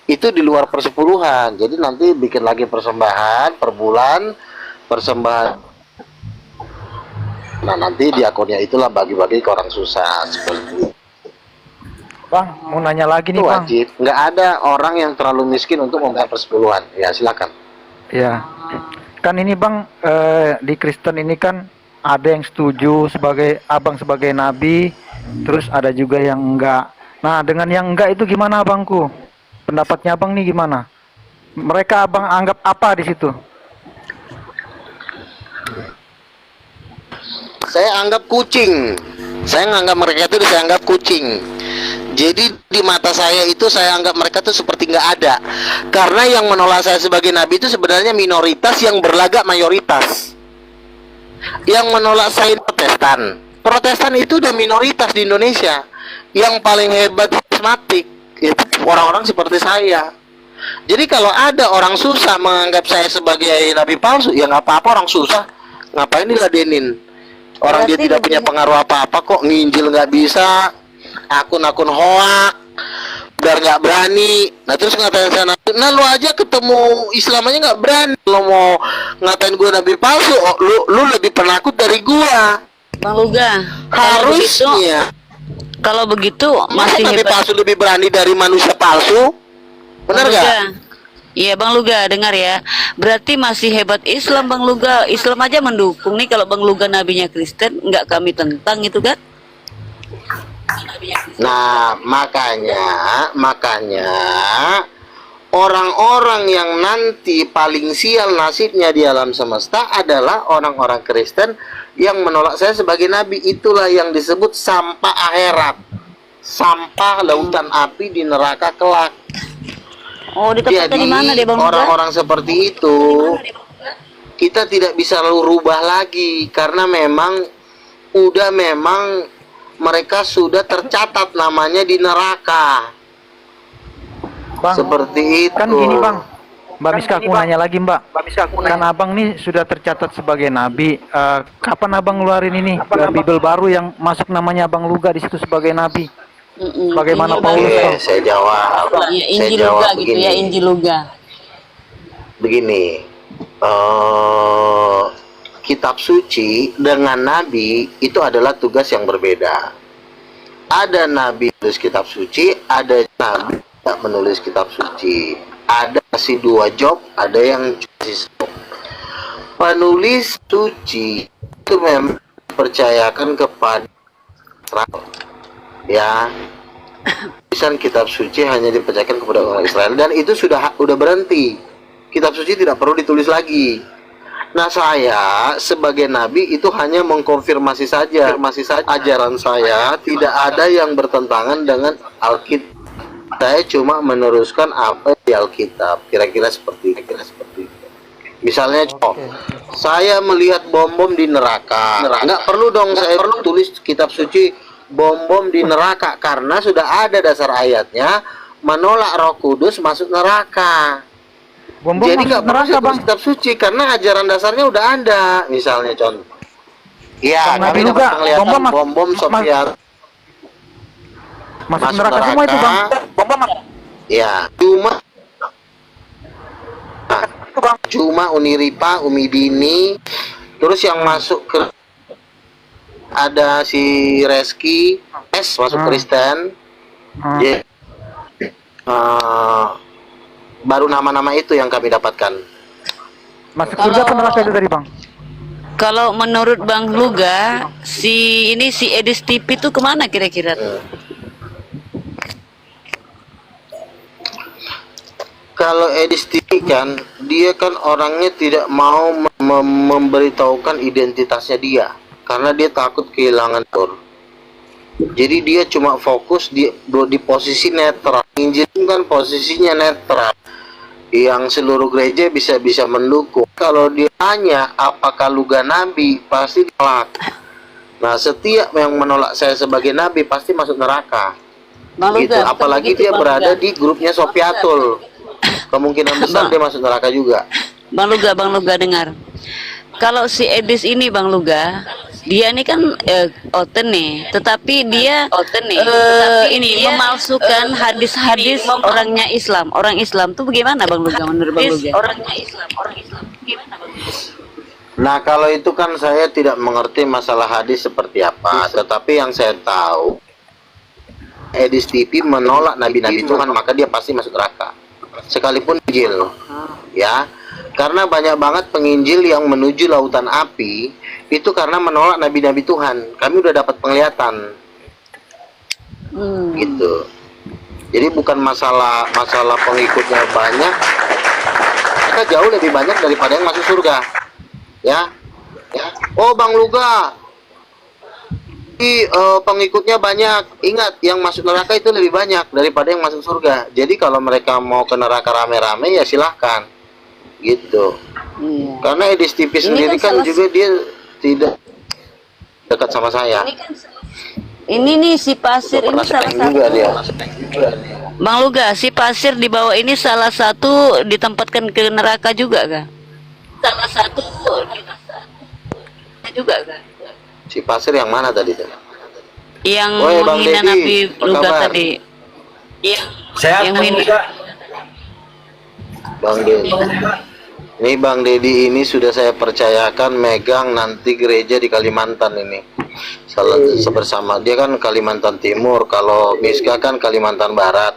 Itu di luar persepuluhan. Jadi nanti bikin lagi persembahan per bulan, persembahan. Nah, nanti diakonia itulah bagi-bagi ke orang susah. Seperti itu. Bang, mau nanya lagi nih Itu Bang. wajib. Nggak ada orang yang terlalu miskin untuk membayar persepuluhan. Ya, silakan. Ya, kan ini Bang, di Kristen ini kan ada yang setuju sebagai abang sebagai nabi, terus ada juga yang enggak. Nah, dengan yang enggak itu gimana abangku? Pendapatnya abang nih gimana? Mereka abang anggap apa di situ? Saya anggap kucing. Saya nganggap mereka itu saya anggap kucing. Jadi di mata saya itu saya anggap mereka tuh seperti nggak ada. Karena yang menolak saya sebagai nabi itu sebenarnya minoritas yang berlagak mayoritas. Yang menolak saya Protestan. Protestan itu udah minoritas di Indonesia. Yang paling hebat karismatik itu orang-orang seperti saya. Jadi kalau ada orang susah menganggap saya sebagai nabi palsu, ya nggak apa-apa, orang susah ngapain diladenin. Orang dia Berarti tidak punya pengaruh apa-apa kok, nginjil nggak bisa, akun-akun hoak, biar nggak berani. Nah terus ngatain saya nabi, nah lu aja ketemu Islam aja nggak berani, lo mau ngatain gue nabi palsu, lu lebih penakut dari gue. Bang Luga, kalau begitu, Harusnya kalau begitu masa masih nabi hebat. palsu lebih berani dari manusia palsu? Benar Bang gak? Luga. Iya Bang Luga, dengar ya. Berarti masih hebat Islam Bang Luga. Islam aja mendukung nih kalau Bang Luga nabinya Kristen, nggak kami tentang itu kan? Nah, makanya orang-orang yang nanti paling sial nasibnya di alam semesta adalah orang-orang Kristen yang menolak saya sebagai nabi. Itulah yang disebut sampah akhirat, sampah lautan api di neraka kelak. Oh, ditempatkan Jadi di mana deh Bang Luga? orang-orang seperti itu kita tidak bisa rubah lagi karena memang mereka sudah tercatat namanya di neraka. Bang, Seperti itu. kan gini Bang, Mbak Miska aku nanya lagi Mbak. Kan Abang nih sudah tercatat sebagai nabi. Kapan Abang ngeluarin ini Bible baru yang masuk namanya Abang Luga di situ sebagai nabi? Bagaimana Injil Paulus Oke, Bang? saya jawab. Iya, Saya Injil jawab Luga gitu begini. ya, Injil Luga. Begini, kitab suci dengan nabi itu adalah tugas yang berbeda. Ada nabi menulis kitab suci, ada nabi tidak menulis kitab suci. Ada kasih dua job, ada yang kasih satu. Penulis suci itu memang dipercayakan kepada Israel, ya. Tulisan kitab suci hanya dipercayakan kepada orang Israel dan itu sudah berhenti. Kitab suci tidak perlu ditulis lagi. Nah, saya sebagai nabi itu hanya mengkonfirmasi saja, ajaran saya tidak ada yang bertentangan dengan Alkitab. Saya cuma meneruskan apa di Alkitab. Kira-kira seperti itu. Misalnya saya melihat bom-bom di neraka. Nggak perlu dong saya tulis kitab suci bom-bom di neraka karena sudah ada dasar ayatnya menolak Roh Kudus masuk neraka. Bom-bom Jadi masuk nggak perlu neraka saya tulis Bang. kitab suci karena ajaran dasarnya udah ada. Misalnya contoh. Iya, Bang kami Nabi dapat juga, penglihatan bom-bom bom-bom Soviet Masuk neraka semua itu Bang. Ya, cuma Uniripa, Umidini, terus yang masuk ke ada si Reski masuk Kristen. Ya, baru nama-nama itu yang kami dapatkan. Masuk surga apa neraka itu tadi Bang? Kalau menurut Bang Luga, si Edis TV itu kemana kira-kira? Kalau Edis TV kan, dia kan orangnya tidak mau memberitahukan identitasnya dia, karena dia takut kehilangan Tur. Jadi dia cuma fokus di posisi netral. Injil kan posisinya netral, yang seluruh gereja bisa mendukung. Kalau dia tanya apakah Luga nabi, pasti ditolak. Nah, setiap yang menolak saya sebagai nabi pasti masuk neraka. Bang Gitu. Luga, Apalagi begitu, dia Bang berada Luga. di grupnya Sopiatul. Kemungkinan besar dia masuk neraka juga. Bang Luga dengar. Kalau si Edis ini Bang Luga, dia ini kan oten nih, tetapi dia memalsukan hadis-hadis orangnya Islam. Orang Islam tuh bagaimana Bang Luga menurut Bang Luga? Orangnya Islam gimana Bang Luga? Nah, kalau itu kan saya tidak mengerti masalah hadis seperti apa, tetapi yang saya tahu Edis TV menolak nabi-nabi Tuhan, maka dia pasti masuk neraka. Sekalipun Injil, ya, karena banyak banget penginjil yang menuju lautan api itu karena menolak nabi-nabi Tuhan. Kami udah dapat penglihatan, gitu. Jadi bukan masalah pengikutnya banyak, mereka jauh lebih banyak daripada yang masuk surga, ya. Oh Bang Luga, pengikutnya banyak. Ingat, yang masuk neraka itu lebih banyak daripada yang masuk surga. Jadi kalau mereka mau ke neraka rame-rame ya silahkan, gitu. Karena Edis TV sendiri kan juga dia tidak dekat sama saya. Ini nih si pasir ini Pernah salah setting satu. juga dia. Bang Luga, si pasir di bawah ini salah satu ditempatkan ke neraka juga kah? Salah satu juga kah? Si pasir yang mana tadi tuh? Yang Woi, Bang menghina Dedi, Nabi apa Luga kabar? tadi. Sehat Yang Bang ini. Luga. Bang Den. Ini Bang Dedi ini sudah saya percayakan megang nanti gereja di Kalimantan ini. Salah bersama dia kan Kalimantan Timur, kalau Miska kan Kalimantan Barat.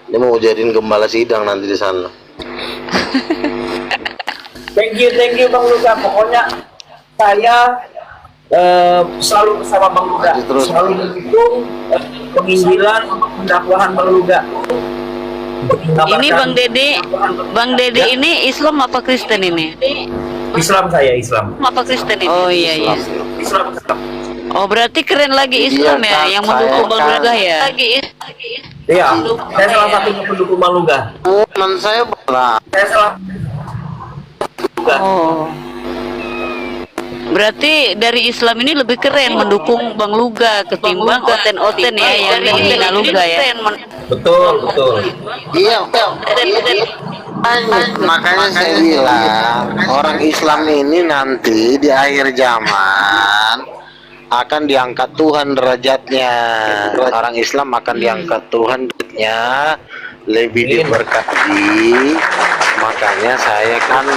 Dia mau jadiin gembala sidang nanti di sana. Thank you Bang Luka. Pokoknya saya selalu bersama Bang Luka. Terus. Selalu mendukung penginjilan untuk pendakwahan Bang Luka. Ini Bang Dede ini Islam apa Kristen ini? Islam saya, Islam. Apa Kristen ini? Oh iya. Islam. Oh berarti keren lagi Islam Iya, ya, Kak, yang mendukung saya Bang kan- Luka ya? Iya, saya salah satunya pendukung Bang Luka. Teman saya bola. Saya salah. Oh. Berarti dari Islam ini lebih keren mendukung Bang Luga ketimbang oten-oten ya yang menghina Luga ya. Betul. Iya, makanya saya bilang orang Islam ini nanti di akhir zaman akan diangkat Tuhan derajatnya. Orang Islam akan diangkat Tuhan derajatnya, lebih diberkati. Makanya saya kan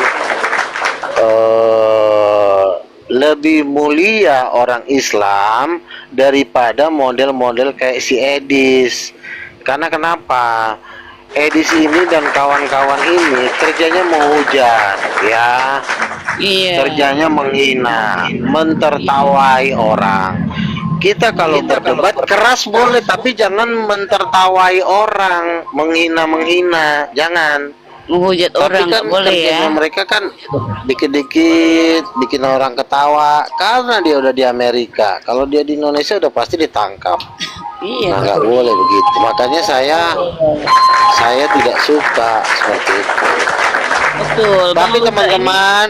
lebih mulia orang Islam daripada model-model kayak si Edis. Karena kenapa? Edis ini dan kawan-kawan ini kerjanya menghujat, ya. Iya. Kerjanya menghina, mentertawai orang. Kita kalau berdebat keras boleh, tapi jangan mentertawai orang, menghina, jangan. Menghujat orang Tapi kan nggak boleh ya. kerjanya mereka kan dikit-dikit bikin orang ketawa karena dia udah di Amerika. Kalau dia di Indonesia udah pasti ditangkap. Iya. Nah, nggak boleh begitu. Makanya saya tidak suka seperti itu. Betul. Tapi Bang Luga teman-teman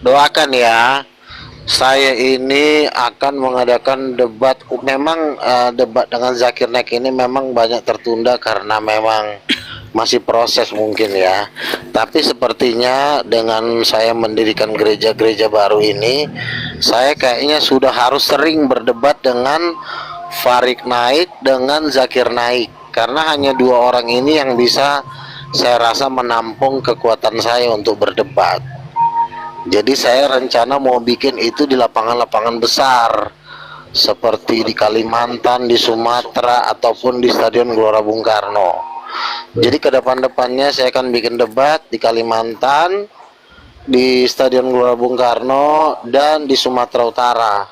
doakan ya. Saya ini akan mengadakan debat. Memang debat dengan Zakir Naik ini memang banyak tertunda karena memang masih proses mungkin ya. Tapi sepertinya dengan saya mendirikan gereja-gereja baru ini, saya kayaknya sudah harus sering berdebat dengan Farid Naik dengan Zakir Naik, karena hanya dua orang ini yang bisa saya rasa menampung kekuatan saya untuk berdebat. Jadi saya rencana mau bikin itu di lapangan-lapangan besar seperti di Kalimantan, di Sumatera, ataupun di Stadion Gelora Bung Karno. Jadi ke depan-depannya saya akan bikin debat di Kalimantan, di Stadion Gelora Bung Karno, dan di Sumatera Utara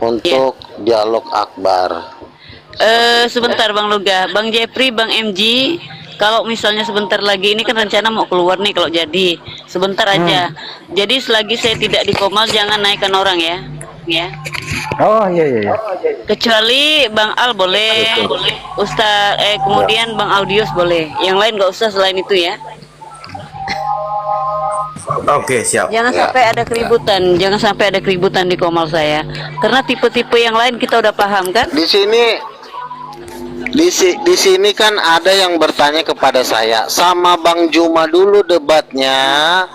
untuk dialog akbar. sebentar Bang Luga, Bang Jepri, Bang MG, kalau misalnya sebentar lagi ini kan rencana mau keluar nih kalau jadi. Sebentar aja. Jadi selagi saya tidak di Komal jangan naikkan orang ya. Ya. Oh iya. Kecuali Bang Al boleh, Ustaz kemudian Bang Audius boleh. Yang lain nggak usah selain itu ya. Oke, siap. Jangan sampai ada keributan, di Komal saya. Karena tipe-tipe yang lain kita udah paham kan? Di sini kan ada yang bertanya kepada saya, sama Bang Juma dulu debatnya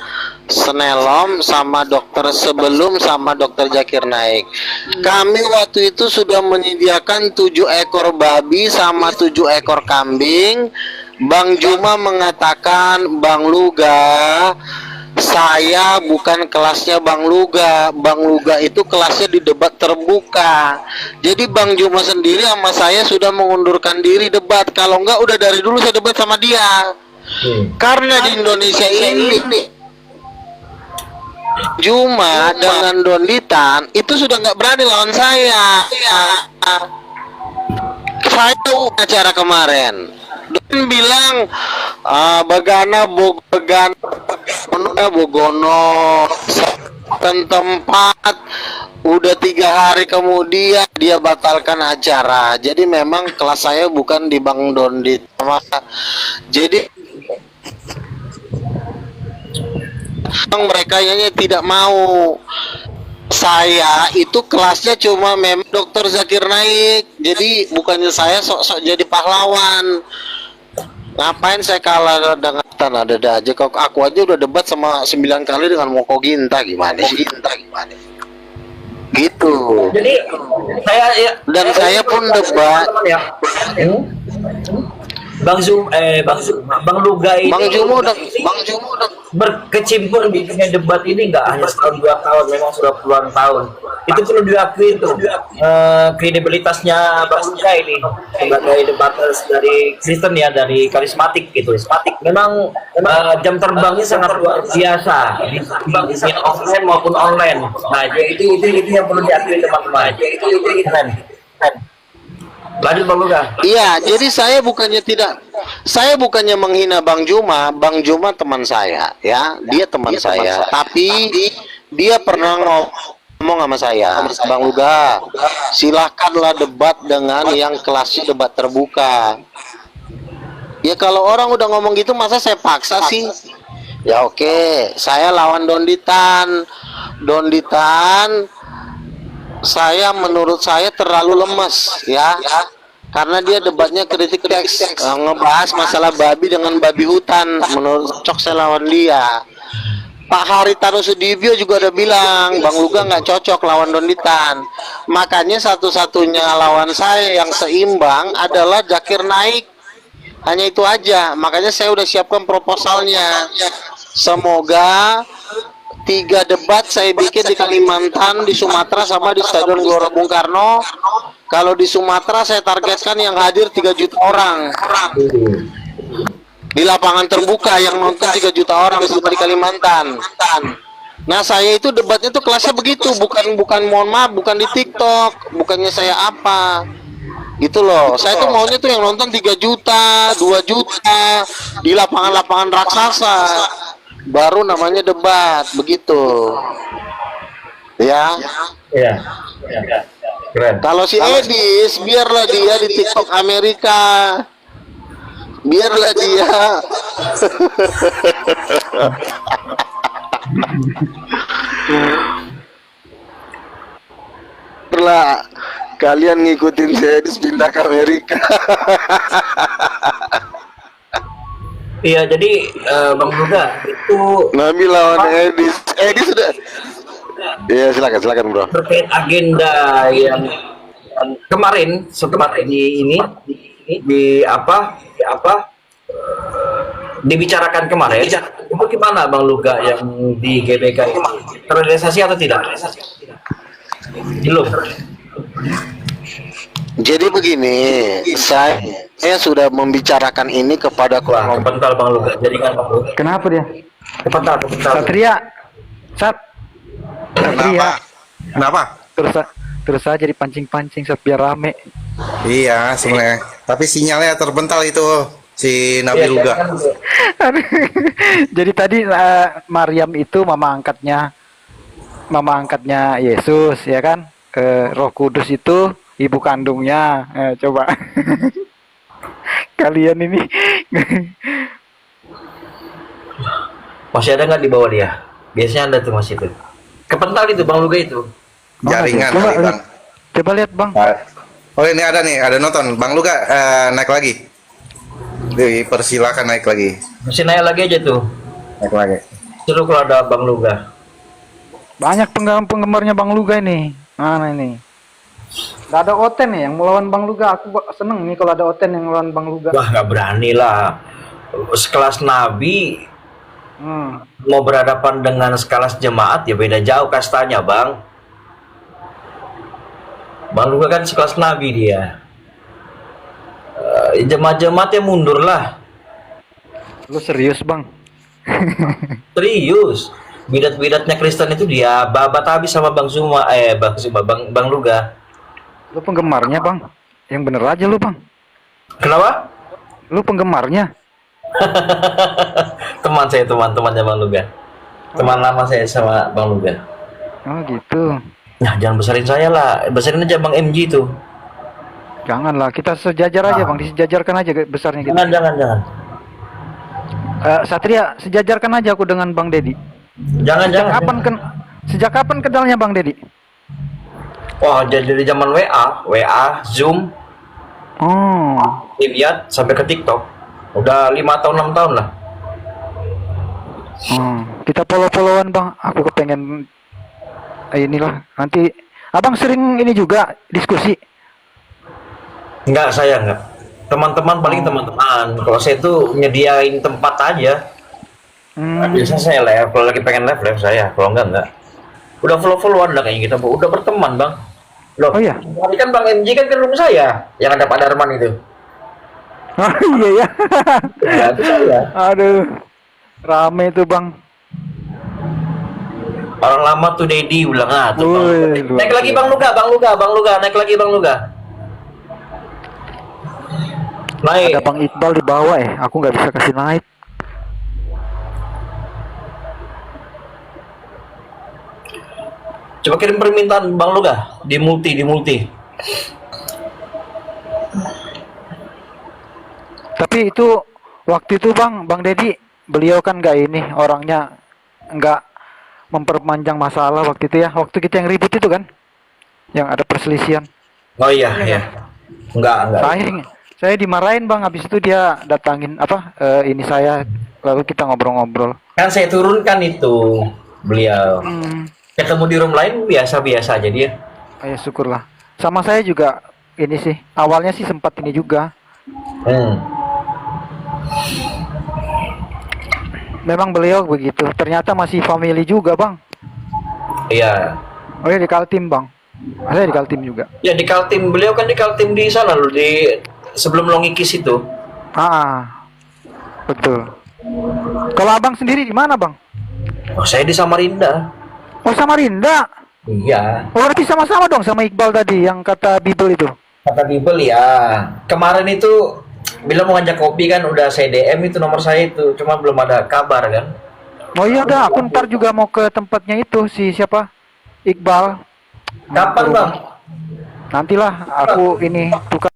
Senelom sama dokter sebelum sama dokter Zakir Naik. Kami waktu itu sudah menyediakan 7 ekor babi sama 7 ekor kambing. Bang Juma mengatakan, Bang Luga, saya bukan kelasnya Bang Luga. Bang Luga itu kelasnya di debat terbuka. Jadi Bang Juma sendiri sama saya sudah mengundurkan diri debat. Kalau enggak udah dari dulu saya debat sama dia. Karena di Indonesia ini Juma dengan Donditan itu sudah nggak berani lawan saya. Saya acara kemarin Don bilang Bagana Bogono tempat udah 3 hari kemudian dia batalkan acara. Jadi memang kelas saya bukan di Bang Dondit. Jadi mereka tidak mau. Saya itu kelasnya cuma memang dokter Zakir Naik. Jadi bukannya saya sok-sok jadi pahlawan. Ngapain saya kalah dengan ada aja. Kok aku aja udah debat sama 9 kali dengan Moko Ginta, gimana sih? Gitu. Jadi saya Dan saya pun debat. Bang Luga ini Bang Jumo udah berkecimpung di dunia debat ini nggak hanya setahun 2 tahun, memang sudah puluhan tahun. Itu perlu diakui tuh, kredibilitasnya Bang Luga ini sebagai debaters dari Kristen ya, dari karismatik gitu. Memang jam terbangnya sangat luar biasa di offline maupun online. Nah, itu yang perlu diakui teman-teman. Itu keren. Lanjut Bang Luga. Iya, jadi saya bukannya menghina Bang Juma. Bang Juma teman saya, ya, dia teman saya. Tapi dia pernah ngomong sama saya, Bang Luga, silahkanlah debat dengan yang kelasnya debat terbuka. Ya kalau orang udah ngomong gitu, masa saya paksa sih? Ya oke, saya lawan Donditan. Saya menurut saya terlalu lemes ya, karena dia debatnya kritik teks, ngebahas masalah babi dengan babi hutan. Menurut cocok saya lawan dia. Pak Haritano Sudibyo juga udah bilang Bang Luga nggak cocok lawan Donditan. Makanya satu-satunya lawan saya yang seimbang adalah Zakir Naik. Hanya itu aja. Makanya saya udah siapkan proposalnya. Semoga 3 debat saya bikin di Kalimantan, di Sumatera, sama di Stadion Gelora Bung Karno. Kalau di Sumatera saya targetkan yang hadir 3 juta orang. Di lapangan terbuka yang nonton 3 juta orang di Kalimantan. Nah, saya itu debatnya tuh kelasnya begitu, bukan mohon maaf, bukan di TikTok, bukannya saya apa. Gitu loh. Saya tuh maunya tuh yang nonton 3 juta, 2 juta di lapangan-lapangan raksasa. Baru namanya debat, begitu. Ya. Iya. Keren. Kalau si Edis, biarlah dia di TikTok Amerika. Biarlah dia. Biarlah kalian ngikutin si Edis pindah ke Amerika. Iya, jadi Bang Luga itu Nabi lawan Edis. Edis sudah. Iya, silakan bro. terkait agenda yang kemarin sempat dibicarakan kemarin. Itu gimana Bang Luga yang di GBK itu? Terrealisasi atau tidak? Belum. Jadi begini, saya sudah membicarakan ini kepada Wah, kepental Bang Luga. Jadi kan Bang Luga. Kenapa dia? Kepental. Satria. Satria. Kenapa? Terus aja dipancing-pancing biar rame. Iya, sebenarnya. Tapi sinyalnya terbental itu si Nabi Iya, Luga. kan? Jadi tadi Maryam itu mama angkatnya Yesus ya kan. Roh Kudus itu ibu kandungnya. Coba kalian ini Masih ada nggak di bawah dia? Biasanya ada tuh masih itu. Kepental itu Bang Luga itu. Jaringan coba, kali, Bang. coba lihat Bang. Oh, ini ada nih, ada nonton. Bang Luga naik lagi. Dipersilakan naik lagi. Masih naik lagi aja tuh. Naik lagi. Seru kalau ada Bang Luga. Banyak penggemarnya Bang Luga ini. Mana ini? Gak ada Oten nih yang melawan Bang Luga. Aku seneng nih kalau ada Oten yang melawan Bang Luga. Wah, nggak berani lah. Sekelas Nabi mau berhadapan dengan sekelas jemaat ya beda jauh kastanya Bang. Bang Luga kan sekelas Nabi dia. Jemaat-jemaatnya mundur lah. Lu serius Bang? Serius. Bidat-bidatnya Kristen itu dia babat habis sama Bang Luga. Lu penggemarnya Bang? Yang bener aja lu Bang. Kenapa? Lu penggemarnya? Temannya Bang Luga. Teman lama saya sama Bang Luga. Oh gitu. Nah, jangan besarin saya lah. Besarin aja Bang MG itu. Janganlah, kita sejajar aja Bang, disejajarkan aja besarnya gitu. Jangan. Satria, sejajarkan aja aku dengan Bang Dedi. Jangan. Sejak kapan kenalnya Bang Dedi? Wah, dari zaman WA, Zoom, lihat sampai ke TikTok. Udah 5 tahun 6 tahun lah. Kita follow-followan Bang. Aku kepengen inilah. Nanti Abang sering ini juga diskusi. Enggak, saya enggak. Teman-teman paling teman-teman. Kalau saya tuh nyediain tempat aja. Biasanya saya live, kalau lagi pengen live saya. Kalau enggak. Udah follow-followan lah kayaknya kita, udah berteman bang. Loh, Oh iya. tadi kan Bang MJ kan ke rumah saya, yang ada Pak Darman itu. Oh iya ya. Ya, itu saya. Aduh. Rame itu Bang. Orang lama tuh Dedi bilang tuh Bang. Wih, luar Naik lagi Bang Luga, naik lagi Bang Luga. Naik. Ada Bang Iqbal di bawah aku nggak bisa kasih naik. Coba kirim permintaan Bang Luga di multi. Tapi itu waktu itu Bang Dedi, beliau kan nggak ini orangnya nggak memperpanjang masalah waktu itu ya. Waktu kita yang ribut itu kan, yang ada perselisihan. Oh iya. Enggak. Saya dimarahin Bang. Habis itu dia datangin ini saya, lalu kita ngobrol-ngobrol. Kan saya turunkan itu beliau. Ketemu di room lain biasa-biasa aja dia. Ya syukurlah. Sama saya juga ini sih. Awalnya sih sempat ini juga. Memang beliau begitu. Ternyata masih family juga Bang. Iya. Oh ya di Kaltim Bang. Saya di Kaltim juga. Ya di Kaltim, beliau kan di Kaltim di sana loh, di sebelum Longikis itu. Betul. Kalau Abang sendiri di mana Bang? Oh, saya di Samarinda. Oh Samarinda. Iya. Oh berarti sama-sama dong sama Iqbal tadi yang kata Bible itu. Kata Bibel ya. Kemarin itu bilang mau ngajak kopi kan, udah saya DM itu nomor saya itu, cuma belum ada kabar kan. Oh iya udah, aku ntar juga mau ke tempatnya itu si siapa? Iqbal. Kapan Bang? Nantilah aku ini tukar.